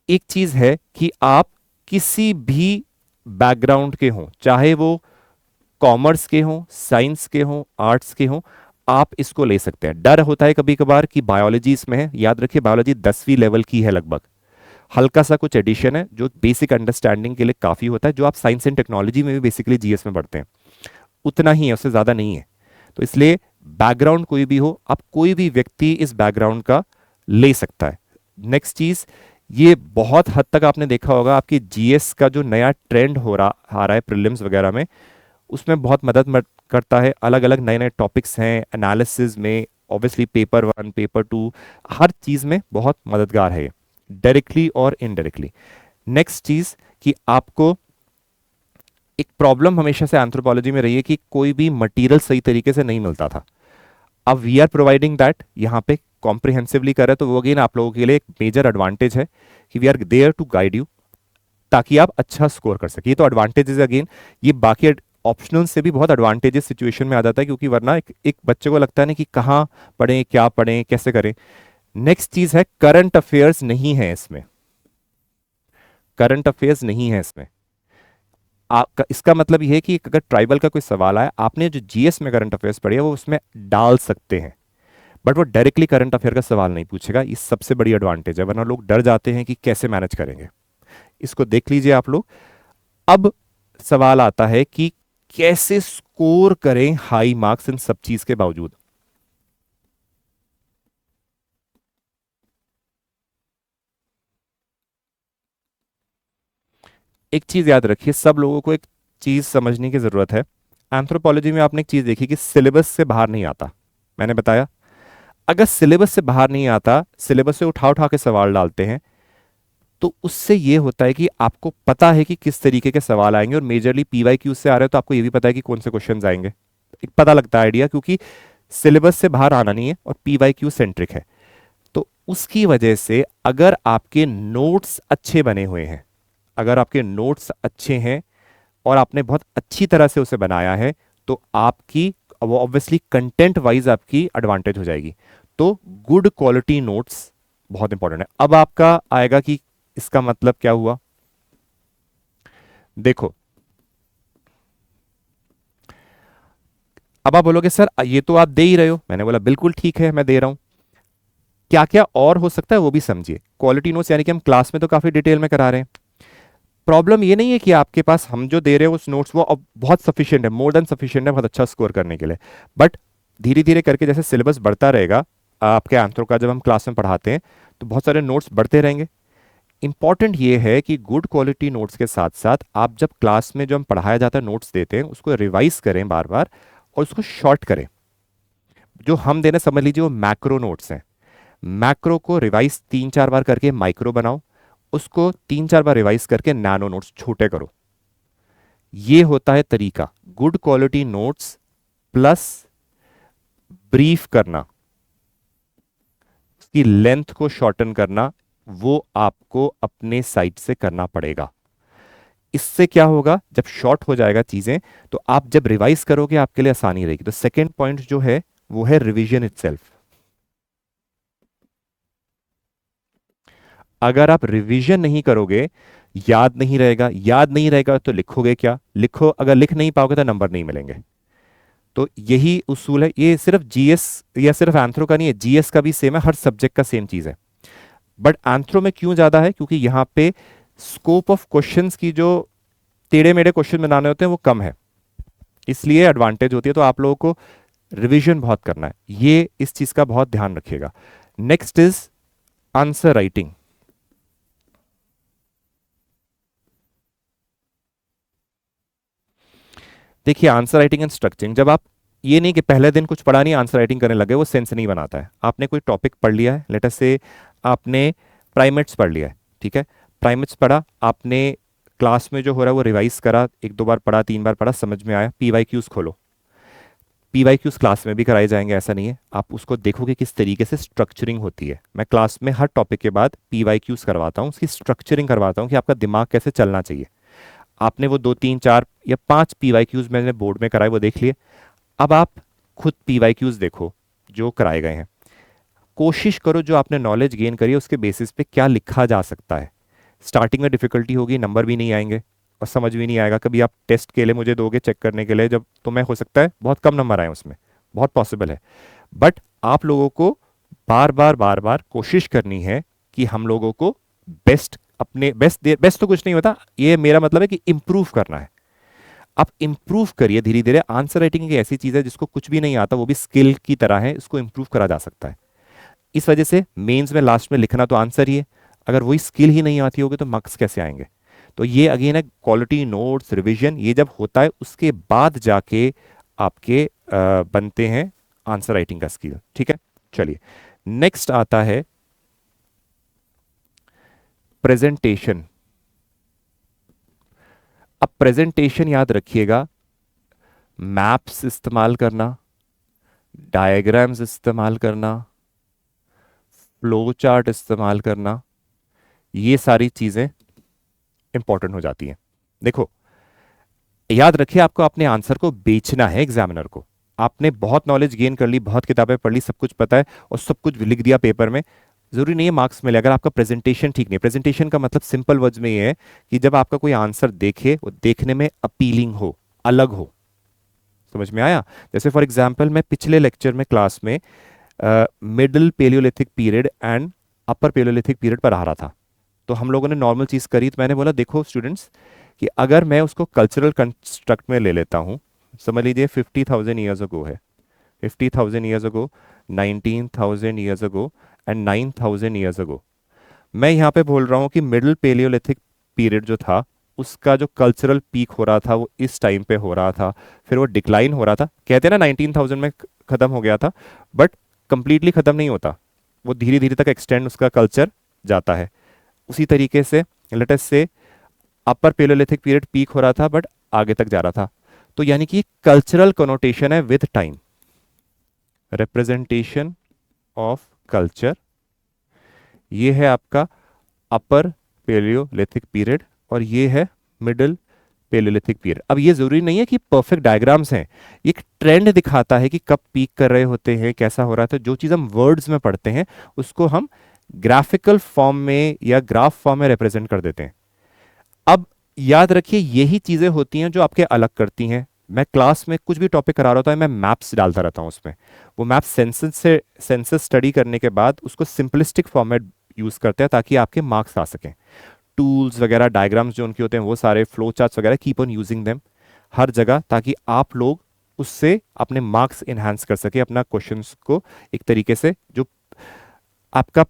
S1: एक चीज है कि आप किसी भी बैकग्राउंड के हों, चाहे वो कॉमर्स के हों, साइंस के हों, आर्ट्स के हों, आप इसको ले सकते हैं। डर होता है कभी कभार कि बायोलॉजी इसमें है, याद रखिए बायोलॉजी 10वीं लेवल की है लगभग, हल्का सा कुछ एडिशन है जो बेसिक अंडरस्टैंडिंग के लिए काफी होता है, जो आप साइंस एंड टेक्नोलॉजी में भी बेसिकली जीएस में पढ़ते हैं, उतना ही है, उससे ज्यादा नहीं है। तो इसलिए बैकग्राउंड कोई भी हो, आप कोई भी व्यक्ति इस बैकग्राउंड का ले सकता है। नेक्स्ट चीज, ये बहुत हद तक आपने देखा होगा आपकी जीएस का जो नया ट्रेंड हो रहा आ रहा है प्रीलिम्स वगैरह में, उसमें बहुत मदद करता है। अलग अलग नए नए टॉपिक्स हैं एनालिसिस में, ऑब्वियसली पेपर 1 पेपर 2 हर चीज में बहुत मददगार है, डायरेक्टली और इनडायरेक्टली। नेक्स्ट चीज कि आपको एक प्रॉब्लम हमेशा से एंथ्रोपोलॉजी में रही है कि कोई भी मटेरियल सही तरीके से नहीं मिलता था। अब वी आर प्रोवाइडिंग दैट, यहाँ पे कॉम्प्रिहेंसिवली कर रहे हैं, तो वो अगेन आप लोगों के लिए एक मेजर एडवांटेज है कि we are there to guide you, ताकि आप अच्छा स्कोर कर सके। तो एडवांटेजेस अगेन, ये बाकी ऑप्शनल से भी बहुत एडवांटेजेस सिचुएशन में आ जाता है, क्योंकि वरना एक बच्चे को लगता है ना कि कहाँ पढ़ें, क्या पढ़ें, कैसे करें। नेक्स्ट चीज है करंट अफेयर्स नहीं है इसमें, करंट अफेयर्स नहीं है इसमें। आपका इसका मतलब यह है कि अगर ट्राइबल का कोई सवाल आया, आपने जो जीएस में करंट अफेयर्स पढ़ी है वो उसमें डाल सकते हैं, बट वो डायरेक्टली करंट अफेयर का सवाल नहीं पूछेगा। ये सबसे बड़ी एडवांटेज है, वरना लोग डर जाते हैं कि कैसे मैनेज करेंगे। इसको देख लीजिए आप लोग। अब सवाल आता है कि कैसे स्कोर करें हाई मार्क्स इन सब चीज के बावजूद। एक चीज याद रखिए, सब लोगों को एक चीज समझने की जरूरत है। एंथ्रोपोलॉजी में आपने एक चीज देखी कि सिलेबस से बाहर नहीं आता, मैंने बताया। अगर सिलेबस से बाहर नहीं आता, सिलेबस से उठा उठा के सवाल डालते हैं, तो उससे यह होता है कि आपको पता है कि किस तरीके के सवाल आएंगे, और मेजरली पीवाईक्यू से आ रहे हो तो आपको यह भी पता है कि कौन से क्वेश्चंस आएंगे, एक पता लगता है आइडिया, क्योंकि सिलेबस से बाहर आना नहीं है और पीवाईक्यू सेंट्रिक है। तो उसकी वजह से अगर आपके नोट्स अच्छे बने हुए हैं, अगर आपके नोट्स अच्छे हैं और आपने बहुत अच्छी तरह से उसे बनाया है, तो आपकी वो ऑब्वियसली कंटेंट वाइज आपकी एडवांटेज हो जाएगी। तो गुड क्वालिटी नोट्स बहुत इंपॉर्टेंट है। अब आपका आएगा कि इसका मतलब क्या हुआ। देखो, अब आप बोलोगे सर ये तो आप दे ही रहे हो, मैंने बोला बिल्कुल ठीक है मैं दे रहा हूं, क्या क्या और हो सकता है वो भी समझिए। क्वालिटी नोट्स यानी कि हम क्लास में तो काफी डिटेल में करा रहे हैं। प्रॉब्लम ये नहीं है कि आपके पास हम जो दे रहे हैं उस नोट्स वो अब बहुत सफिशिएंट है, मोर देन सफिशिएंट है बहुत अच्छा स्कोर करने के लिए, बट धीरे धीरे करके जैसे सिलेबस बढ़ता रहेगा आपके आंसरों का, जब हम क्लास में पढ़ाते हैं तो बहुत सारे नोट्स बढ़ते रहेंगे। इंपॉर्टेंट ये है कि गुड क्वालिटी नोट्स के साथ साथ आप जब क्लास में जो हम पढ़ाया जाता है नोट्स देते हैं उसको रिवाइज करें बार बार और उसको शॉर्ट करें। जो हम देना समझ लीजिए वो मैक्रो नोट्स हैं, मैक्रो को रिवाइज 3-4 बार करके माइक्रो बनाओ, उसको 3-4 बार रिवाइज करके नैनो नोट्स छोटे करो। ये होता है तरीका, good quality notes plus brief करना, उसकी लेंथ को शॉर्टन करना, वो आपको अपने साइड से करना पड़ेगा। इससे क्या होगा, जब शॉर्ट हो जाएगा चीजें तो आप जब रिवाइज करोगे आपके लिए आसानी रहेगी। तो सेकेंड पॉइंट जो है वो है रिवीजन इटसेल्फ। अगर आप रिवीजन नहीं करोगे, याद नहीं रहेगा, याद नहीं रहेगा तो लिखोगे क्या, लिखो अगर लिख नहीं पाओगे तो नंबर नहीं मिलेंगे। तो यही उसूल है, ये सिर्फ जीएस या सिर्फ एंथ्रो का नहीं है, जीएस का भी सेम है, हर सब्जेक्ट का सेम चीज है। बट एंथ्रो में क्यों ज्यादा है, क्योंकि यहां पे स्कोप ऑफ क्वेश्चंस की जो टेढ़े मेढ़े क्वेश्चन बनाने होते हैं वो कम है, इसलिए एडवांटेज होती है। तो आप लोगों को रिवीजन बहुत करना है, ये इस चीज का बहुत ध्यान रखिएगा। Next is answer writing. देखिए आंसर राइटिंग एंड स्ट्रक्चरिंग, जब आप ये नहीं कि पहले दिन कुछ पढ़ा नहीं आंसर राइटिंग करने लगे, वो सेंस नहीं बनाता है। आपने कोई टॉपिक पढ़ लिया है, लेट अस से आपने प्राइमेट्स पढ़ लिया है, ठीक है, प्राइमेट्स पढ़ा आपने, क्लास में जो हो रहा है वो रिवाइज करा, एक दो बार पढ़ा, तीन बार पढ़ा, समझ में आया, पीवाईक्यूज खोलो। पीवाईक्यूज क्लास में भी कराए जाएंगे, ऐसा नहीं है, आप उसको देखोगे किस तरीके से स्ट्रक्चरिंग होती है। मैं क्लास में हर टॉपिक के बाद पीवाईक्यूज करवाता हूँ, उसकी स्ट्रक्चरिंग करवाता हूँ कि आपका दिमाग कैसे चलना चाहिए। आपने वो 2 3 4 या 5 पीवाईक्यूज मैंने बोर्ड में कराए, वो देख लिए। अब आप खुद पीवाईक्यूज देखो जो कराए गए हैं, कोशिश करो जो आपने नॉलेज गेन करी है उसके बेसिस पे क्या लिखा जा सकता है। स्टार्टिंग में डिफिकल्टी होगी, नंबर भी नहीं आएंगे और समझ भी नहीं आएगा। कभी आप टेस्ट के लिए मुझे दोगे चेक करने के लिए, जब तो मैं हो सकता है बहुत कम नंबर आए उसमें, बहुत पॉसिबल है। बट आप लोगों को बार बार कोशिश करनी है कि हम लोगों को बेस्ट, अपने बेस्ट, बेस्ट तो कुछ नहीं होता, ये मेरा मतलब है कि इंप्रूव करना है। आप इंप्रूव करिए धीरे धीरे। आंसर राइटिंग एक ऐसी चीज है जिसको कुछ भी नहीं आता, वो भी स्किल की तरह है, इसको इंप्रूव करा जा सकता है। इस वजह से मेंस में लास्ट में लिखना तो आंसर ही है, अगर वही स्किल ही नहीं आती होगी तो मार्क्स कैसे आएंगे। तो ये अगेन है क्वालिटी नोट्स रिवीजन, ये जब होता है उसके बाद जाके आपके बनते हैं आंसर राइटिंग का स्किल, ठीक है। चलिए नेक्स्ट आता है प्रेजेंटेशन। अब प्रेजेंटेशन याद रखिएगा, मैप्स इस्तेमाल करना, डायग्राम्स इस्तेमाल करना, फ्लो चार्ट इस्तेमाल करना, ये सारी चीजें इंपॉर्टेंट हो जाती हैं। देखो याद रखिए, आपको अपने आंसर को बेचना है एग्जामिनर को। आपने बहुत नॉलेज गेन कर ली, बहुत किताबें पढ़ ली, सब कुछ पता है और सब कुछ लिख दिया पेपर में, जरूरी नहीं है मार्क्स मिले अगर आपका प्रेजेंटेशन ठीक नहीं। प्रेजेंटेशन का मतलब सिंपल वर्ड्स में ये है कि जब आपका कोई आंसर देखे वो देखने में अपीलिंग हो, अलग हो। समझ में आया? जैसे फॉर एग्जाम्पल मैं पिछले लेक्चर में क्लास में middle palaeolithic period and upper palaeolithic period पर आ रहा था, तो हम लोगों ने नॉर्मल चीज करी, तो मैंने बोला देखो स्टूडेंट्स कि अगर मैं उसको कल्चरल कंस्ट्रक्ट में ले लेता हूं, समझ लीजिए 50,000 ईयर्स अगो है, 50,000 years ago, 19,000 years ago and 9,000 years ago. मैं यहाँ पे बोल रहा हूँ कि मिडिल पेलियोलिथिक पीरियड जो था उसका जो कल्चरल पीक हो रहा था वो इस टाइम पे हो रहा था, फिर वो डिक्लाइन हो रहा था। कहते हैं ना 19,000 में खत्म हो गया था, बट कंप्लीटली खत्म नहीं होता, वो धीरे धीरे तक एक्सटेंड उसका कल्चर जाता है। उसी तरीके से लेट अस से अपर पेलियोलिथिक पीरियड पीक हो रहा था बट आगे तक जा रहा था, तो यानी कि कल्चरल कनोटेशन है with time, representation of culture, ये है आपका अपर पेलियोलिथिक पीरियड और ये है मिडिल पेलियोलिथिक पीरियड। अब ये जरूरी नहीं है कि परफेक्ट डायग्राम्स हैं, ये एक ट्रेंड दिखाता है कि कब पीक कर रहे होते हैं, कैसा हो रहा था। जो चीज हम वर्ड्स में पढ़ते हैं उसको हम ग्राफिकल फॉर्म में या ग्राफ फॉर्म में रिप्रेजेंट कर देते हैं। अब याद रखिए यही चीजें होती हैं जो आपके अलग करती हैं। मैं क्लास में कुछ भी टॉपिक करा रहा होता है, मैं मैप्स डालता रहता हूं उसमें, वो मैप सेंसस स्टडी करने के बाद उसको सिंपलिस्टिक फॉर्मेट यूज करते हैं ताकि आपके मार्क्स आ सकें। टूल्स वगैरह, डायग्राम्स जो उनके होते हैं वो सारे, फ्लो चार्ट्स वगैरह, कीप ऑन यूजिंग देम हर जगह, ताकि आप लोग उससे अपने मार्क्स इनहेंस कर सके, अपना क्वेश्चंस को एक तरीके से जो आपका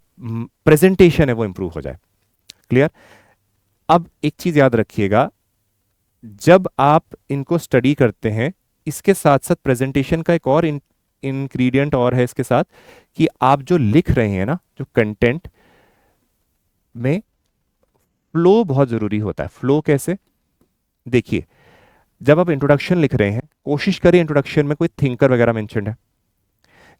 S1: प्रेजेंटेशन है वो इंप्रूव हो जाए। क्लियर? अब एक चीज याद रखिएगा, जब आप इनको स्टडी करते हैं इसके साथ साथ प्रेजेंटेशन का एक और इंग्रेडिएंट और है इसके साथ, कि आप जो लिख रहे हैं ना, जो कंटेंट में फ्लो बहुत जरूरी होता है। फ्लो कैसे? देखिए जब आप इंट्रोडक्शन लिख रहे हैं कोशिश करिए इंट्रोडक्शन में कोई थिंकर वगैरह मेंशन है।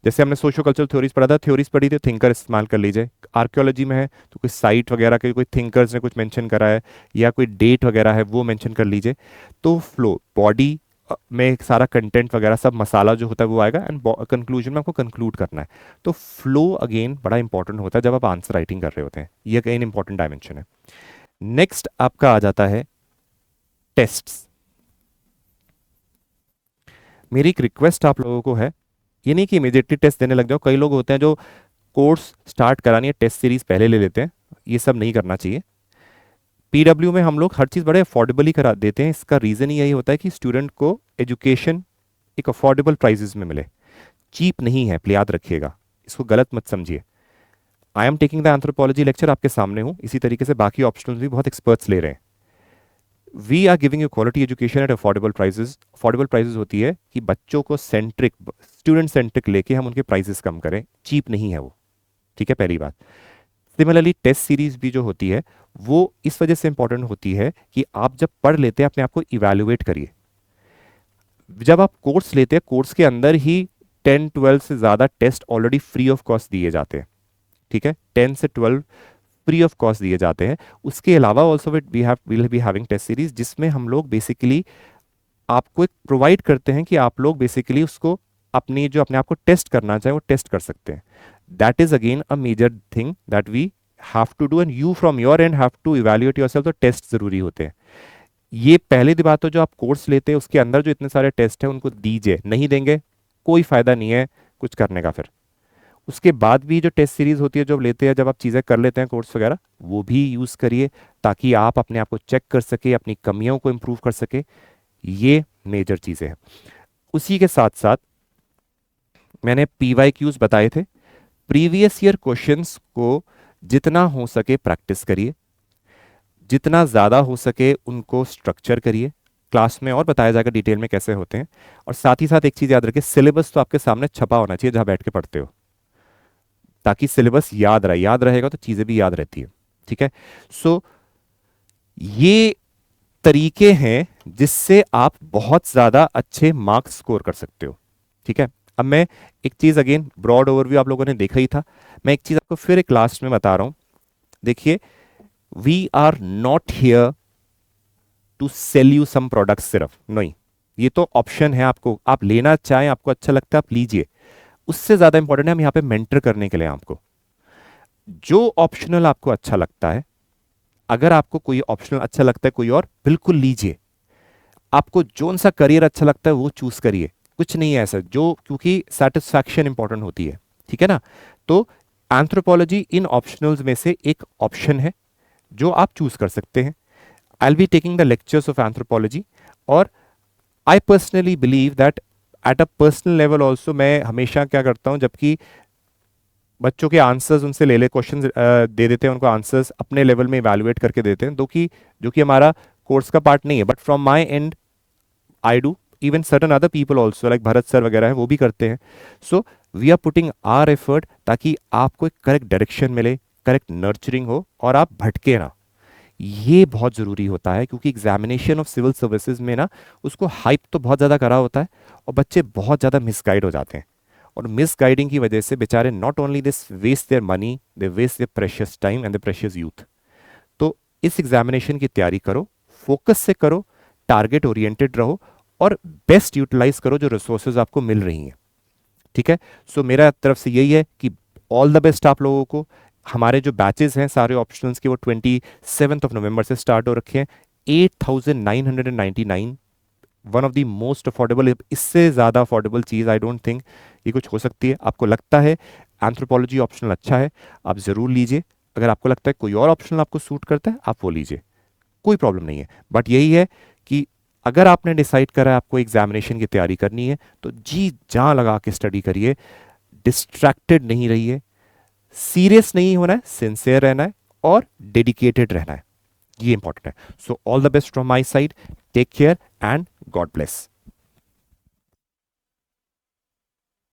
S1: जैसे हमने सोशो कल्चरल थ्योरीज पढ़ा था, थ्योरीज पढ़ी थी, थिंकर इस्तेमाल कर लीजिए। आर्कियोलॉजी में है तो कोई साइट वगैरह के कोई थिंकर्स ने कुछ मेंशन करा है या कोई डेट वगैरह है वो मेंशन कर लीजिए। तो फ्लो, बॉडी में सारा कंटेंट वगैरह सब मसाला जो होता है वो आएगा एंड कंक्लूजन में आपको कंक्लूड करना है। तो फ्लो अगेन बड़ा इंपॉर्टेंट होता है जब आप आंसर राइटिंग कर रहे होते हैं, ये अगेन इंपॉर्टेंट डायमेंशन है। नेक्स्ट आपका आ जाता है टेस्ट्स। मेरी एक रिक्वेस्ट आप लोगों को है, ये नहीं कि इमीडिएटली टेस्ट देने लग जाओ। कई लोग होते हैं जो कोर्स स्टार्ट करानी है टेस्ट सीरीज पहले ले लेते हैं, ये सब नहीं करना चाहिए। पीडब्ल्यू में हम लोग हर चीज़ बड़े अफोर्डेबली करा देते हैं, इसका रीज़न ही यही होता है कि स्टूडेंट को एजुकेशन एक अफोर्डेबल प्राइजेस में मिले, चीप नहीं है, याद रखिएगा, इसको गलत मत समझिए। I am taking the anthropology lecture, आपके सामने हूँ, इसी तरीके से बाकी ऑप्शनल भी बहुत एक्सपर्ट्स ले रहे हैं। We are giving you quality education at affordable prices. Affordable prices होती है कि बच्चों को सेंट्रिक, स्टूडेंट सेंट्रिक लेके हम उनके प्राइसेस कम करें, चीप नहीं है वो। ठीक है, पहली बात। सिमिलरली टेस्ट सीरीज भी जो होती है वो इस वजह से इंपॉर्टेंट होती है कि आप जब पढ़ लेते हैं अपने आप को इवैल्यूएट करिए। जब आप कोर्स लेते हैं, कोर्स के अंदर ही 10-12 से ज़्यादा test already free of cost दिए जाते हैं। ठीक है, 10 से 12 फ्री ऑफ कॉस्ट दिए जाते हैं। उसके अलावा also will be having test series, जिसमें हम लोग बेसिकली आपको एक प्रोवाइड करते हैं कि आप लोग बेसिकली उसको अपनी जो अपने आप को टेस्ट करना चाहे वो टेस्ट कर सकते हैं। That is again a major thing that we have to do, and you from your end have to evaluate yourself. तो टेस्ट जरूरी होते हैं। ये पहले की बात, तो जो आप कोर्स लेते हैं उसके अंदर जो इतने सारे टेस्ट हैं उनको दीजिए, नहीं देंगे कोई फायदा नहीं है कुछ करने का। फिर उसके बाद भी जो टेस्ट सीरीज होती है जो लेते हैं, जब आप चीज़ें कर लेते हैं कोर्स वगैरह, वो भी यूज़ करिए ताकि आप अपने आप को चेक कर सके, अपनी कमियों को इम्प्रूव कर सके। ये मेजर चीज़ें हैं। उसी के साथ साथ मैंने PYQs बताए थे। प्रीवियस ईयर क्वेश्चंस को जितना हो सके प्रैक्टिस करिए, जितना ज़्यादा हो सके उनको स्ट्रक्चर करिए। क्लास में और बताया जाएगा डिटेल में कैसे होते हैं। और साथ ही साथ एक चीज़ याद रखिए, सिलेबस तो आपके सामने छपा होना चाहिए जहाँ बैठ के पढ़ते हो, ताकि सिलेबस याद रहे। याद रहेगा तो चीज़ें भी याद रहती है। ठीक है, सो ये तरीके हैं जिससे आप बहुत ज़्यादा अच्छे मार्क्स स्कोर कर सकते हो। ठीक है, अब मैं एक चीज़, अगेन ब्रॉड ओवरव्यू आप लोगों ने देखा ही था, मैं एक चीज़ आपको फिर एक लास्ट में बता रहा हूँ। देखिए, we are not here to sell you some product सिर्फ, नहीं। ये तो ऑप्शन है आपको, आप लेना चाहें, आपको अच्छा लगता है आप लीजिए। उससे ज़्यादा इंपॉर्टेंट है हम यहाँ पे मेंटर करने के लिए आपको। जो ऑप्शनल आपको अच्छा लगता है, अगर आपको कोई ऑप्शनल अच्छा लगता है कोई और, बिल्कुल लीजिए। आपको जोन सा करियर अच्छा लगता है वो चूज करिए। कुछ नहीं है ऐसा जो, क्योंकि सेटिस्फैक्शन इंपॉर्टेंट होती है। ठीक है ना। तो एंथ्रोपोलॉजी इन ऑप्शनल्स में से एक ऑप्शन है जो आप चूज कर सकते हैं। I will be taking the lectures of anthropology, और I personally believe that at a personal level also मैं हमेशा क्या करता हूं, जबकि बच्चों के आंसर्स उनसे ले ले क्वेश्चन दे देते हैं, उनको आंसर्स अपने लेवल में इवैल्यूएट करके देते हैं, जो कि हमारा कोर्स का पार्ट नहीं है, but from my end I do, even certain other people also like Bharat sir वगैरह है वो भी करते हैं। So we are putting our effort ताकि आपको एक करेक्ट डायरेक्शन मिले, करेक्ट नर्चरिंग हो और आप भटके ना। ये बहुत ज़रूरी होता है, क्योंकि एग्जामिनेशन ऑफ सिविल सर्विसेज में ना उसको हाइप तो बहुत ज़्यादा करा होता है और बच्चे बहुत ज़्यादा मिसगाइड हो जाते हैं। और मिसगाइडिंग की वजह से बेचारे not only this waste their money, they waste their precious time and the precious youth. तो इस एग्जामिनेशन की तैयारी करो, फोकस से करो, टारगेट ओरिएंटेड रहो और बेस्ट यूटिलाइज करो जो रिसोर्सेज आपको मिल रही हैं। ठीक है, सो मेरा तरफ से यही है कि ऑल द बेस्ट आप लोगों को। हमारे जो बैचेस हैं सारे ऑप्शनल्स के वो 27 नवंबर से स्टार्ट हो रखे हैं। 8,999, one of the most affordable. इससे ज़्यादा affordable cheese I don't think ये कुछ हो सकती है। आपको लगता है एंथ्रोपोलॉजी ऑप्शनल अच्छा है, आप ज़रूर लीजिए। अगर आपको लगता है कोई और ऑप्शनल आपको सूट करता है, आप वो लीजिए, कोई प्रॉब्लम नहीं है। बट यही है कि अगर आपने डिसाइड करा है आपको एग्जामिनेशन की तैयारी करनी है, तो जी जान लगा के स्टडी करिए, डिस्ट्रैक्टेड नहीं रहिए, सीरियस नहीं होना है, सिंसियर रहना है और डेडिकेटेड रहना है। ये इंपॉर्टेंट है। So all the best from my side, take care and God bless.